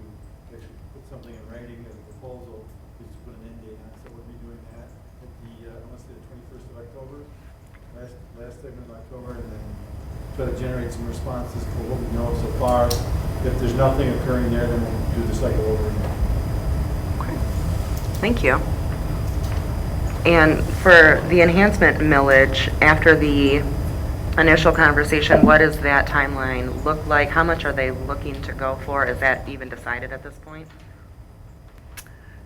actually put something in writing as a proposal is to put an end date on it. So we'll be doing that at I want to say the 21st of October, last segment of October, and then try to generate some responses for what we know so far. If there's nothing occurring there, then we'll do the cycle over again. Okay. Thank you. And for the enhancement millage, after the initial conversation, what does that timeline look like? How much are they looking to go for? Is that even decided at this point?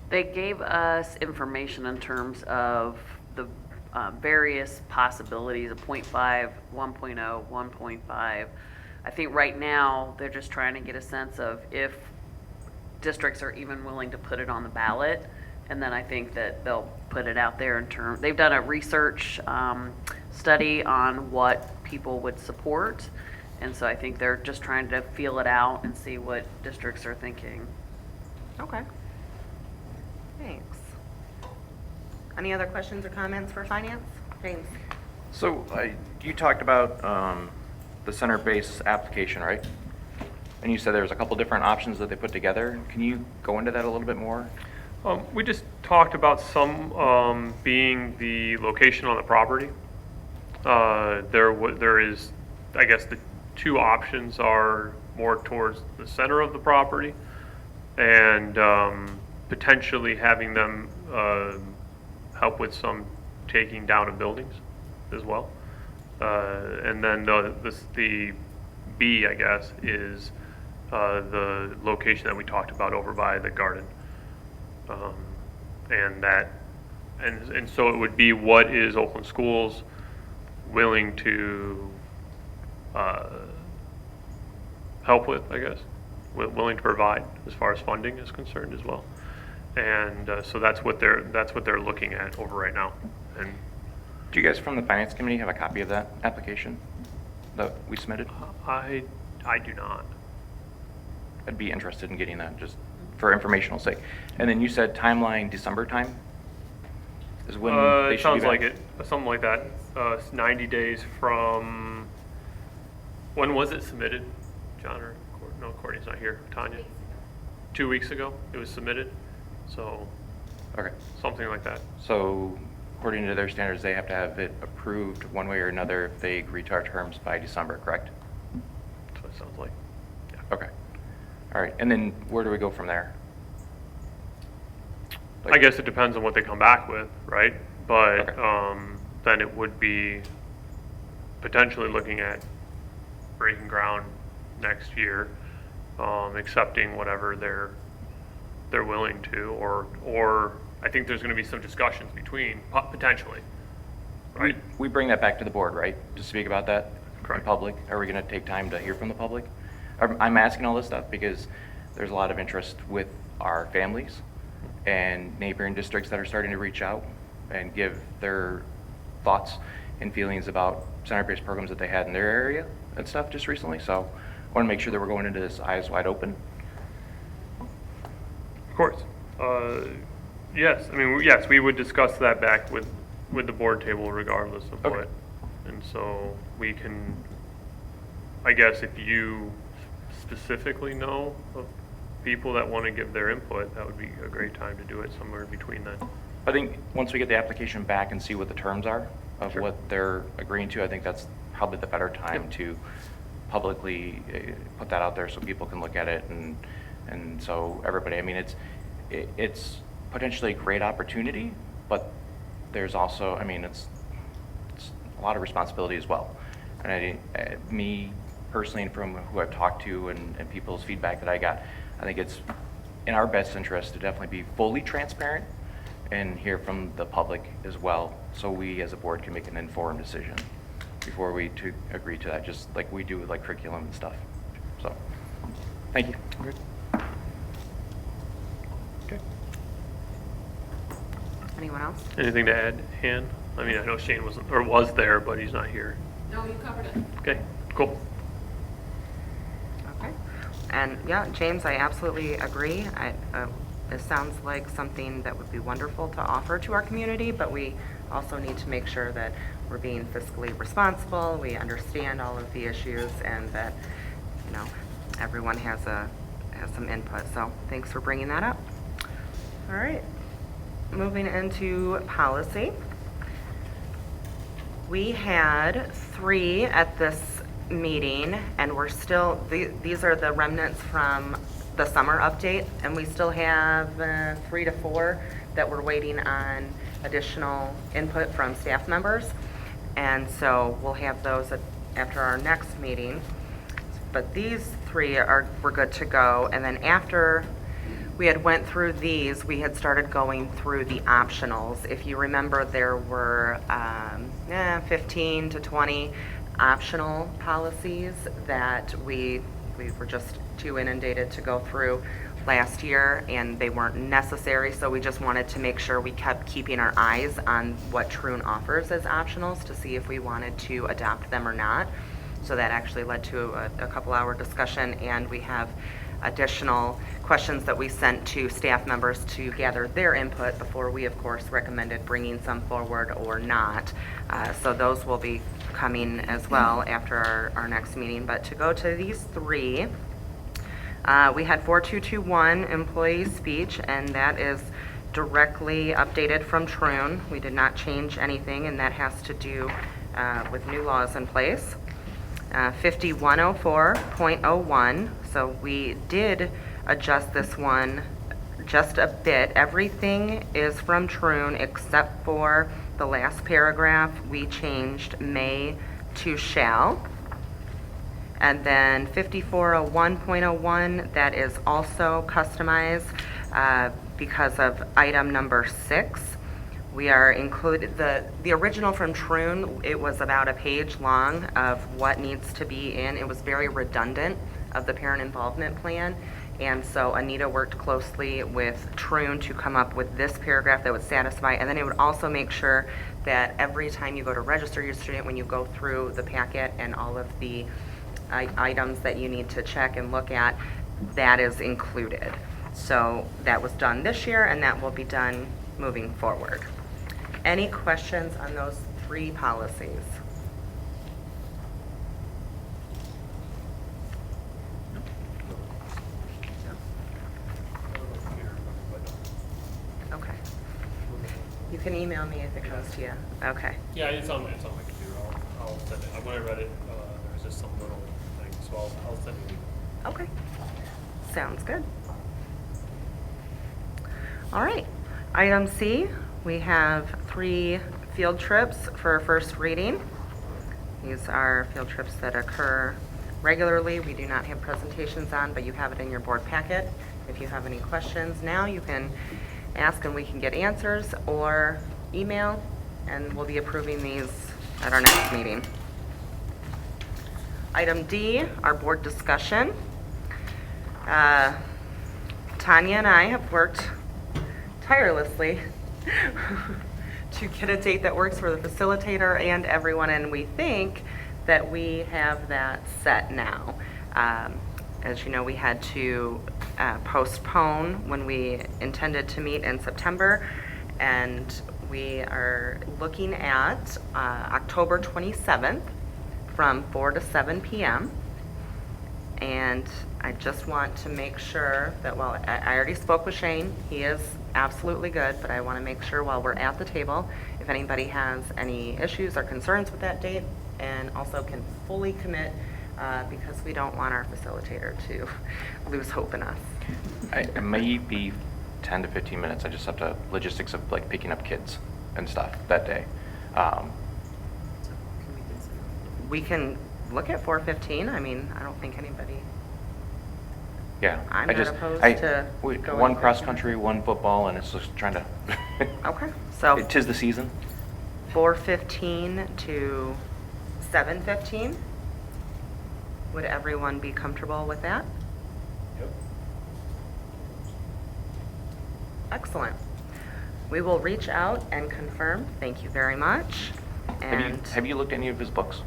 They gave us information in terms of the various possibilities of 0.5, 1.0, 1.5. I think right now they're just trying to get a sense of if districts are even willing to put it on the ballot And then I think that they'll put it out there they've done a research study on what people would support. And so I think they're just trying to feel it out and see what districts are thinking. Okay. Thanks. Any other questions or comments for finance? James? So you talked about the center-based application, right? And you said there was a couple different options that they put together. Can you go into that a little bit more? We just talked about some being the location on the property. There is, I guess, the two options are more towards the center of the property and potentially having them help with some taking down of buildings as well. And then the B, I guess, is the location that we talked about over by the garden. And so it would be, what is Oakland Schools willing to help with, I guess, willing to provide as far as funding is concerned as well. And so that's what they're looking at over right now. And Do you guys from the Finance Committee have a copy of that application that we submitted? I do not. I'd be interested in getting that just for informational sake. And then you said timeline December time is when they It should sounds be like back? it, something like that. It's 90 days from, when was it submitted? John or, no, Courtney's not here. Tanya? 2 weeks ago it was submitted. So Okay. something like that. So according to their standards, they have to have it approved one way or another if they agree to our terms by December, correct? That's what it sounds like. Yeah. Okay. All right. And then where do we go from there? I guess it depends on what they come back with, right? But Okay. then it would be potentially looking at breaking ground next year, accepting whatever they're willing to, or I think there's going to be some discussions between potentially, right? We bring that back to the board, right? To speak about that in Correct. public? Are we going to take time to hear from the public? I'm asking all this stuff because there's a lot of interest with our families and neighboring districts that are starting to reach out and give their thoughts and feelings about center-based programs that they had in their area and stuff just recently. So I want to make sure that we're going into this eyes wide open. Of course. Yes, I mean, yes, we would discuss that back with the board table regardless of Okay. what. And so we can, I guess if you specifically know of people that want to give their input, that would be a great time to do it somewhere in between then. I think once we get the application back and see what the terms are of Sure. what they're agreeing to, I think that's probably the better time Yep. to publicly put that out there so people can look at it and so everybody, I mean, it's potentially a great opportunity, but there's also, I mean, it's a lot of responsibility as well. And me personally, and from who I've talked to and people's feedback that I got, I think it's in our best interest to definitely be fully transparent and hear from the public as well, so we as a board can make an informed decision before we agree to that, just like we do with like curriculum and stuff. So, thank you. Okay. Anyone else? Anything to add, Ann? I mean, I know Shane was there, but he's not here. No, you covered it. Okay, cool. Okay. And yeah, James, I absolutely agree. It sounds like something that would be wonderful to offer to our community, but we also need to make sure that we're being fiscally responsible, we understand all of the issues, and that, you know, everyone has some input. So thanks for bringing that up. All right. Moving into policy. We had 3 at this meeting, and we're still, these are the remnants from the summer update, and we still have 3 to 4 that we're waiting on additional input from staff members. And so we'll have those after our next meeting. But these 3 we're good to go. And then after we had went through these, we had started going through the optionals. If you remember, there were 15 to 20 optional policies that we were just too inundated to go through last year, and they weren't necessary, so we just wanted to make sure we kept keeping our eyes on what Troon offers as optionals to see if we wanted to adopt them or not. So that actually led to a couple-hour discussion, and we have additional questions that we sent to staff members to gather their input before we, of course, recommended bringing some forward or not. So those will be coming as well after our next meeting. But to go to these three, we had 4221 employee speech, and that is directly updated from Troon. We did not change anything, and that has to do with new laws in place. 5104.01, so we did adjust this one just a bit. Everything is from Troon except for the last paragraph. We changed may to shall. And then 5401.01, that is also customized because of item number 6. We are included, the original from Troon, it was about a page long of what needs to be in. It was very redundant of the parent involvement plan. And so Anita worked closely with Troon to come up with this paragraph that would satisfy. And then it would also make sure that every time you go to register your student, when you go through the packet and all of the items that you need to check and look at, that is included. So that was done this year, and that will be done moving forward. Any questions on those three policies? Okay. You can email me if it comes to you. Okay. Yeah, it's on my computer. I'll send it. When I read it, there was just some little thing, so I'll send it. Okay. Sounds good. All right. Item C, we have 3 field trips for first reading. These are field trips that occur regularly. We do not have presentations on, but you have it in your board packet. If you have any questions now, you can ask and we can get answers, or email, and we'll be approving these at our next meeting. Item D, our board discussion. Tanya and I have worked tirelessly to get a date that works for the facilitator and everyone, and we think that we have that set now. As you know, we had to postpone when we intended to meet in September, and we are looking at October 27th from 4 to 7 p.m. And I just want to make sure that, well, I already spoke with Shane. He is absolutely good, but I want to make sure while we're at the table, if anybody has any issues or concerns with that date, and also can fully commit, because we don't want our facilitator to lose hope in us. It may be 10 to 15 minutes. I just have to, logistics of like picking up kids and stuff that day. We can look at 4:15. I mean, I don't think anybody, Yeah. I'm I not just, opposed I- to we- going One 15. cross country, one football, and it's just trying to. okay, so Tis the season. 4:15 to 7:15. Would everyone be comfortable with that? Yep. Excellent. We will reach out and confirm. Thank you very much. And Have you looked at any of his books?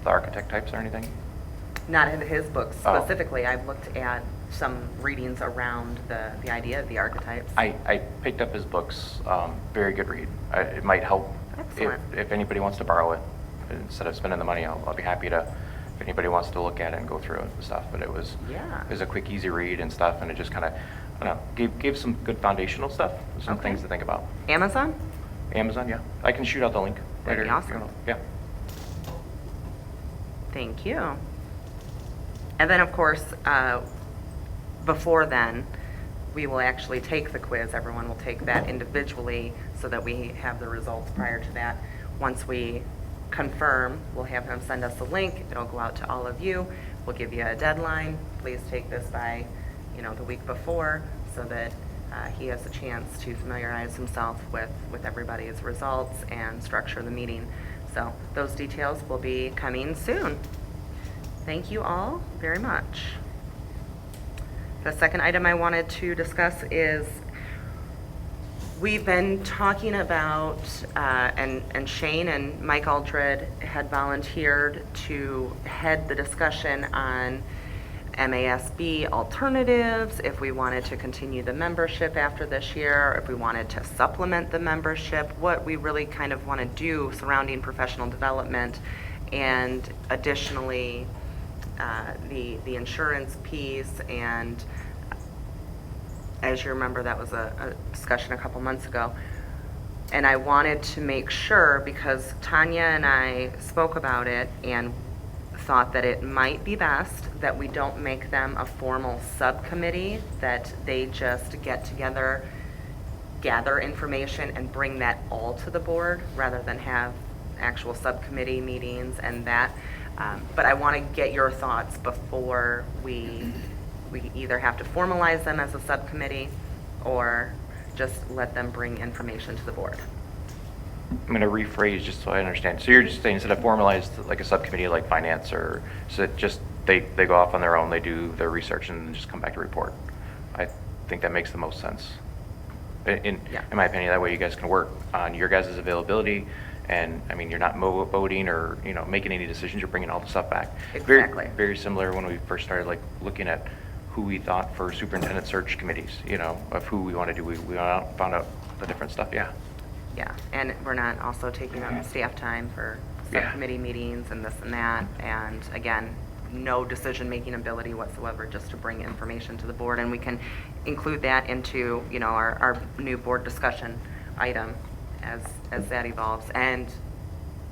The architect types or anything? not in his books Oh. specifically. I've looked at some readings around the idea of the archetypes. I picked up his books, very good read. It might help Excellent. if anybody wants to borrow it. Instead of spending the money, I'll be happy to, if anybody wants to look at it and go through it and stuff. But it was a quick, easy read and stuff, and it just kind of, I don't know, gave some good foundational stuff, some Okay. things to think about. Amazon? Amazon, yeah. I can shoot out the link. That'd be later, awesome. Yeah. Thank you. And then, of course, before then, we will actually take the quiz. Everyone will take that individually so that we have the results prior to that. Once we confirm, we'll have them send us a link. It'll go out to all of you. We'll give you a deadline. Please take this by, the week before so that he has a chance to familiarize himself with everybody's results and structure the meeting. So those details will be coming soon. Thank you all very much. The second item I wanted to discuss is, we've been talking about, and Shane and Mike Aldred had volunteered to head the discussion on MASB alternatives, if we wanted to continue the membership after this year, if we wanted to supplement the membership, what we really kind of want to do surrounding professional development, and additionally, the insurance piece. And as you remember, that was a discussion a couple months ago. And I wanted to make sure, because Tanya and I spoke about it and thought that it might be best that we don't make them a formal subcommittee, that they just get together, gather information, and bring that all to the board, rather than have actual subcommittee meetings and that. But I want to get your thoughts before we either have to formalize them as a subcommittee or just let them bring information to the board. I'm going to rephrase just so I understand. So you're just saying, instead of formalized like a subcommittee like finance, or is it just they go off on their own, they do their research and then just come back to report? I think that makes the most sense. In my opinion, that way you guys can work on your guys' availability, and I mean, you're not voting or, you know, making any decisions, you're bringing all the stuff back. Exactly. Very similar when we first started like looking at who we thought for superintendent search committees, you know, of who we want to do. We found out the different stuff, yeah. Yeah, and we're not also taking up staff time for subcommittee meetings and this and that. And again, no decision-making ability whatsoever, just to bring information to the board. And we can include that into, you know, our new board discussion item as that evolves. And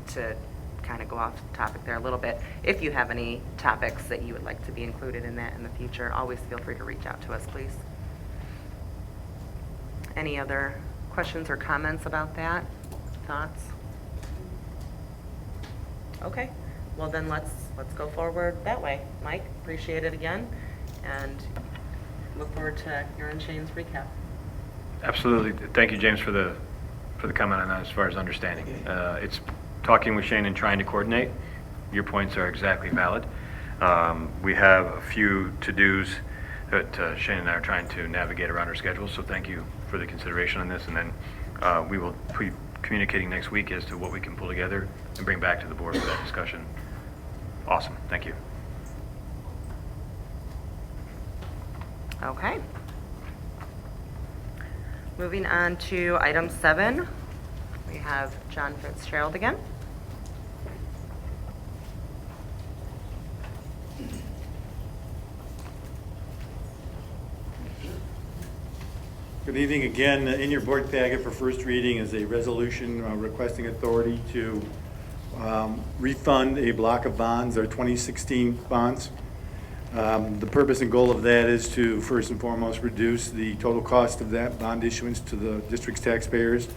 to kind of go off topic there a little bit, if you have any topics that you would like to be included in that in the future, always feel free to reach out to us, please. Any other questions or comments about that? Thoughts? Okay, well then let's go forward that way. Mike, appreciate it again, and look forward to your and Shane's recap. Absolutely. Thank you, James, for the comment on that as far as understanding. It's talking with Shane and trying to coordinate. Your points are exactly valid. We have a few to-dos that Shane and I are trying to navigate around our schedule, so thank you for the consideration on this. And then we will be communicating next week as to what we can pull together and bring back to the board for that discussion. Awesome. Thank you. Okay. Moving on to item 7, we have John Fitzgerald again. Good evening again. In your board packet for first reading is a resolution requesting authority to refund a block of bonds, our 2016 bonds. The purpose and goal of that is to first and foremost reduce the total cost of that bond issuance to the district's taxpayers.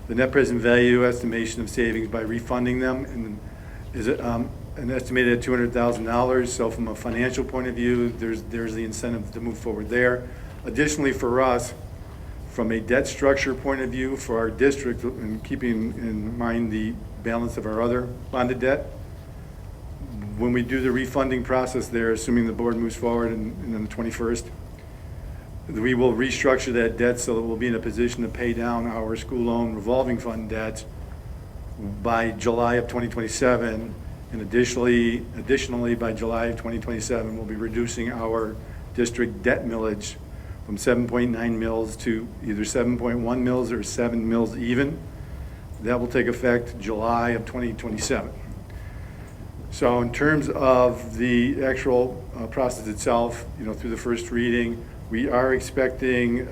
The net present value estimation of savings by refunding them is an estimated at $200,000. So from a financial point of view, there's the incentive to move forward there. Additionally, for us, from a debt structure point of view for our district, and keeping in mind the balance of our other bonded debt, when we do the refunding process there, assuming the board moves forward and on the 21st, we will restructure that debt so that we'll be in a position to pay down our school loan revolving fund debt by July of 2027. And additionally, by July of 2027, we'll be reducing our district debt millage from 7.9 mils to either 7.1 mils or 7 mils even. That will take effect July of 2027. So in terms of the actual process itself, through the first reading, we are expecting,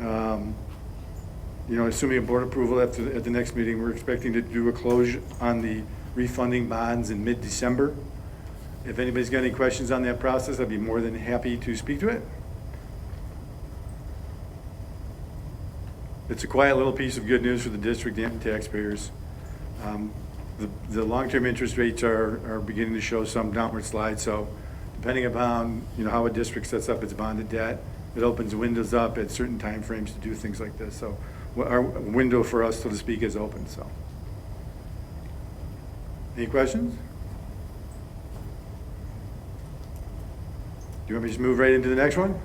assuming a board approval at the next meeting, we're expecting to do a close on the refunding bonds in mid-December. If anybody's got any questions on that process, I'd be more than happy to speak to it. It's a quiet little piece of good news for the district and taxpayers. The long-term interest rates are beginning to show some downward slide, so depending upon how a district sets up its bonded debt, it opens windows up at certain time frames to do things like this. So our window for us, so to speak, is open. So, any questions? Do you want me to just move right into the next one?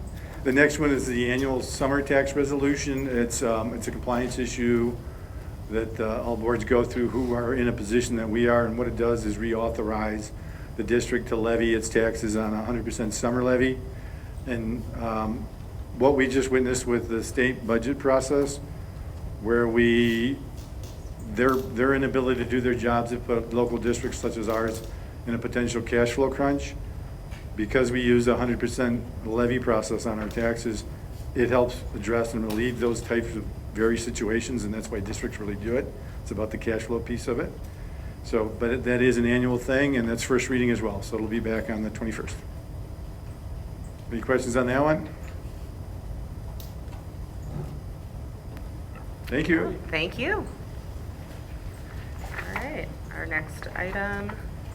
The next one is the annual summer tax resolution. It's a compliance issue that all boards go through who are in a position that we are, and what it does is reauthorize the district to levy its taxes on a 100% summer levy. And what we just witnessed with the state budget process, where their inability to do their jobs have put local districts such as ours in a potential cash flow crunch. Because we use a 100% levy process on our taxes, it helps address and relieve those types of very situations, and that's why districts really do it. It's about the cash flow piece of it. So, but that is an annual thing, and that's first reading as well, so it'll be back on the 21st. Any questions on that one? Thank you. Thank you. All right, our next item,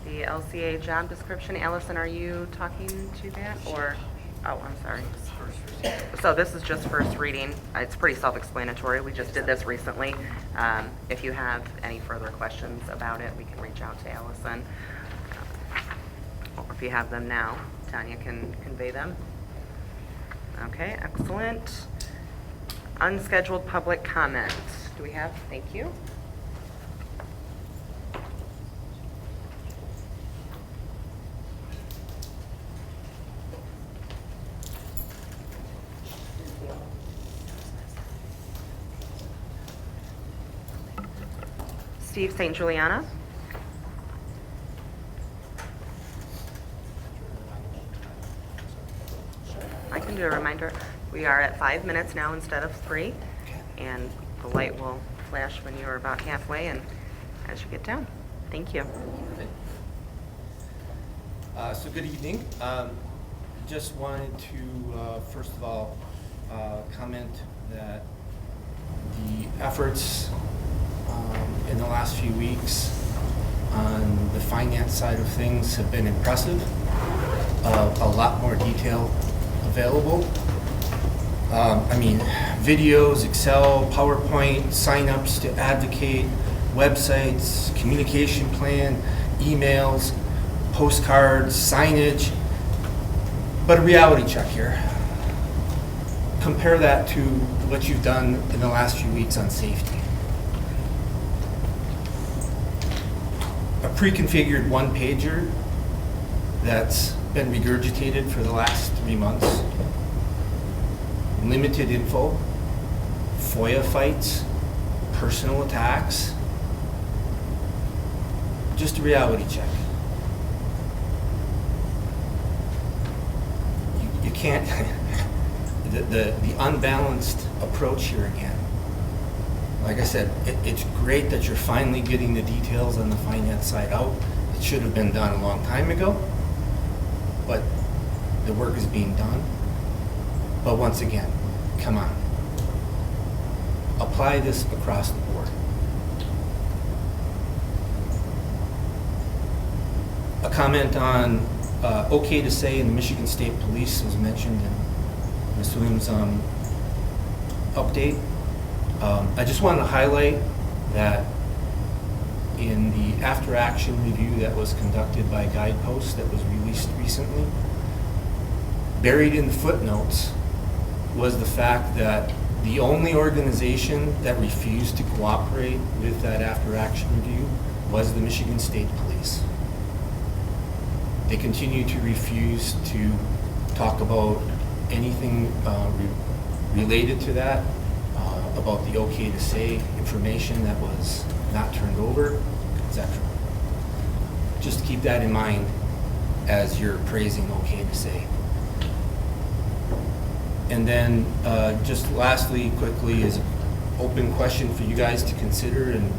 the LCA job description. Allison, are you talking to that, or, oh, I'm sorry. So this is just first reading. It's pretty self-explanatory. We just did this recently. If you have any further questions about it, we can reach out to Allison. Or if you have them now, Tanya can convey them. Okay, excellent. Unscheduled public comment. Do we have? Thank you. Steve St. Juliana. I can do a reminder. We are at 5 minutes now instead of 3, and the light will flash when you are about halfway and as you get down. Thank you. So good evening. Just wanted to, first of all, comment that the efforts in the last few weeks on the finance side of things have been impressive. A lot more detail available. I mean, videos, Excel, PowerPoint, signups to advocate, websites, communication plan, emails, postcards, signage. But a reality check here. Compare that to what you've done in the last few weeks on safety. A pre-configured one-pager that's been regurgitated for the last 3 months. Limited info, FOIA fights, personal attacks. Just a reality check. You can't, the unbalanced approach here again. Like I said, it's great that you're finally getting the details on the finance side out. It should have been done a long time ago, but the work is being done. But once again, come on. Apply this across the board. A comment on okay to say in the Michigan State Police was mentioned in Ms. Williams' update. I just wanted to highlight that in the after-action review that was conducted by Guidepost that was released recently, buried in the footnotes was the fact that the only organization that refused to cooperate with that after-action review was the Michigan State Police. They continue to refuse to talk about anything related to that, about the okay to say information that was not turned over, etc. Just keep that in mind as you're praising okay to say. And then just lastly, quickly, is an open question for you guys to consider and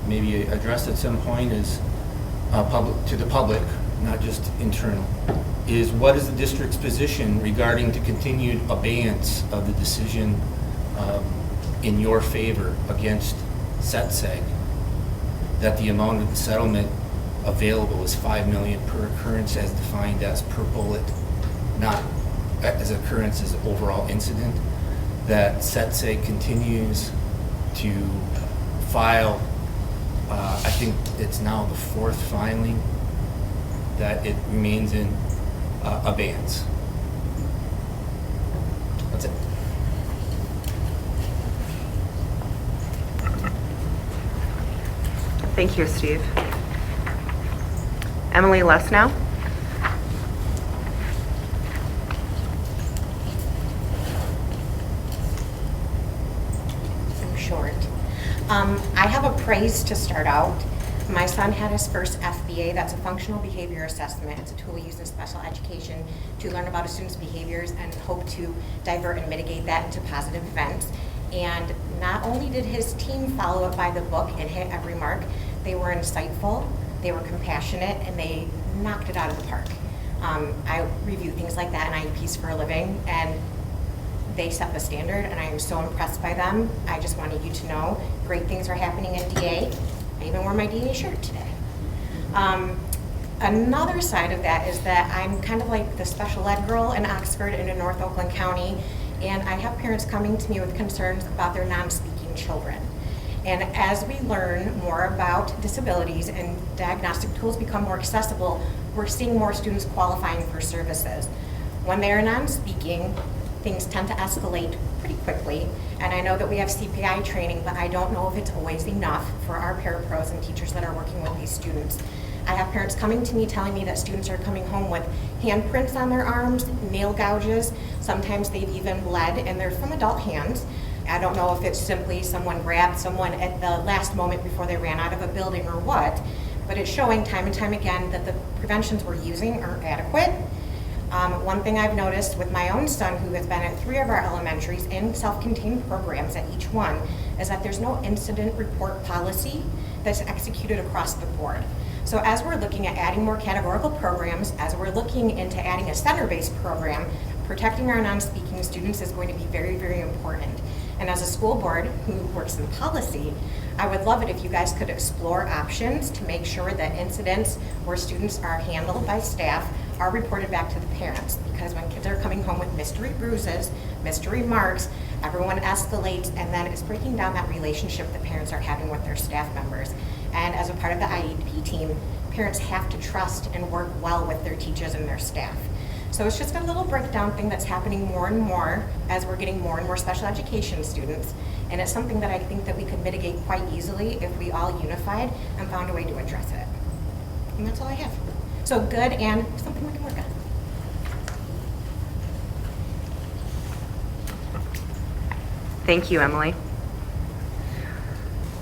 maybe address at some point is to the public, not just internal, is what is the district's position regarding the continued abeyance of the decision in your favor against SETSEG, that the amount of the settlement available is $5 million per occurrence as defined as per bullet, not as occurrence as overall incident, that SETSEG continues to file, I think it's now the 4th filing, that it remains in abeyance. Thank you, Steve. Emily Lesnow? I'm short. I have a praise to start out. My son had his first FBA, that's a functional behavior assessment. It's a tool we use in special education to learn about a student's behaviors and hope to divert and mitigate that into positive events. And not only did his team follow it by the book and hit every mark, they were insightful, they were compassionate, and they knocked it out of the park. I review things like that in IEPs for a living, and they set the standard, and I am so impressed by them. I just wanted you to know great things are happening in DA. I even wore my DA shirt today. Another side of that is that I'm kind of like the special ed girl in Oxford and in North Oakland County, and I have parents coming to me with concerns about their non-speaking children. And as we learn more about disabilities and diagnostic tools become more accessible, we're seeing more students qualifying for services. When they're non-speaking, things tend to escalate pretty quickly. And I know that we have CPI training, but I don't know if it's always enough for our parapros and teachers that are working with these students. I have parents coming to me telling me that students are coming home with handprints on their arms, nail gouges. Sometimes they've even bled, and they're from adult hands. I don't know if it's simply someone grabbed someone at the last moment before they ran out of a building or what, but it's showing time and time again that the preventions we're using aren't adequate. One thing I've noticed with my own son, who has been at 3 of our elementaries in self-contained programs at each one, is that there's no incident report policy that's executed across the board. So as we're looking at adding more categorical programs, as we're looking into adding a center-based program, protecting our non-speaking students is going to be very, very important. And as a school board who works in policy, I would love it if you guys could explore options to make sure that incidents where students are handled by staff are reported back to the parents. Because when kids are coming home with mystery bruises, mystery marks, everyone escalates, and then it's breaking down that relationship that parents are having with their staff members. And as a part of the IEP team, parents have to trust and work well with their teachers and their staff. So it's just a little breakdown thing that's happening more and more as we're getting more and more special education students. And it's something that I think that we could mitigate quite easily if we all unified and found a way to address it. And that's all I have. So good and something we can work on. Thank you, Emily.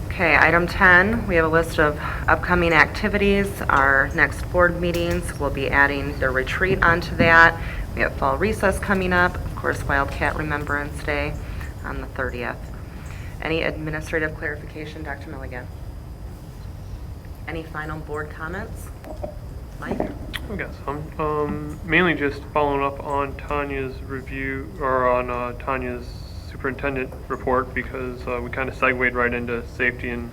Okay, item 10, we have a list of upcoming activities. Our next board meetings, we'll be adding the retreat onto that. We have fall recess coming up, of course, Wildcat Remembrance Day on the 30th. Any administrative clarification, Dr. Milligan? Any final board comments? Mike? I guess mainly just following up on Tanya's review, or on Tanya's superintendent report, because we kind of segued right into safety and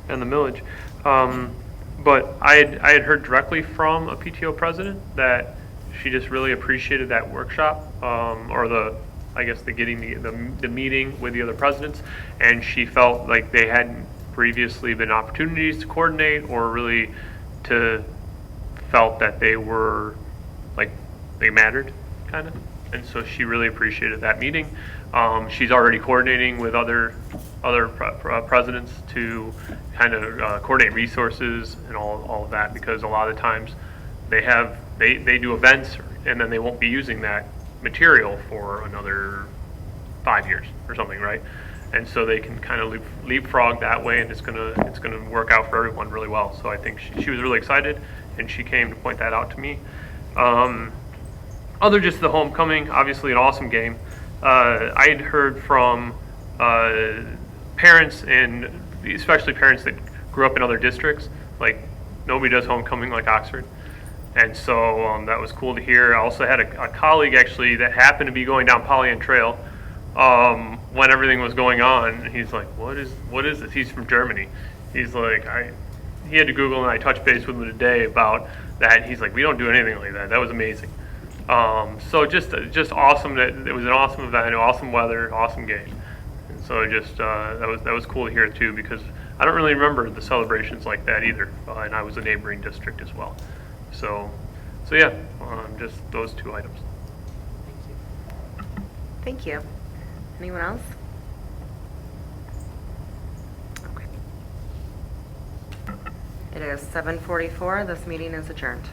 the millage. But I had heard directly from a PTO president that she just really appreciated that workshop, or the getting the meeting with the other presidents, and she felt like they hadn't previously been opportunities to coordinate or really felt that they were like they mattered, kind of. And so she really appreciated that meeting. She's already coordinating with other presidents to kind of coordinate resources and all of that, because a lot of times they do events and then they won't be using that material for another 5 years or something, right? And so they can kind of leapfrog that way, and it's gonna work out for everyone really well. So I think she was really excited, and she came to point that out to me. Other just the homecoming, obviously an awesome game. I had heard from parents, and especially parents that grew up in other districts, like nobody does homecoming like Oxford. And so that was cool to hear. I also had a colleague actually that happened to be going down Pollyant Trail when everything was going on. He's like, what is this? He's from Germany. He's like, he had to Google, and I touched base with him today about that. He's like, we don't do anything like that. That was amazing. So just awesome that it was an awesome event, awesome weather, awesome game. And so just that was cool to hear too, because I don't really remember the celebrations like that either, and I was a neighboring district as well. So yeah, just those 2 items. Thank you. Anyone else? Okay. It is 7:44. This meeting is adjourned.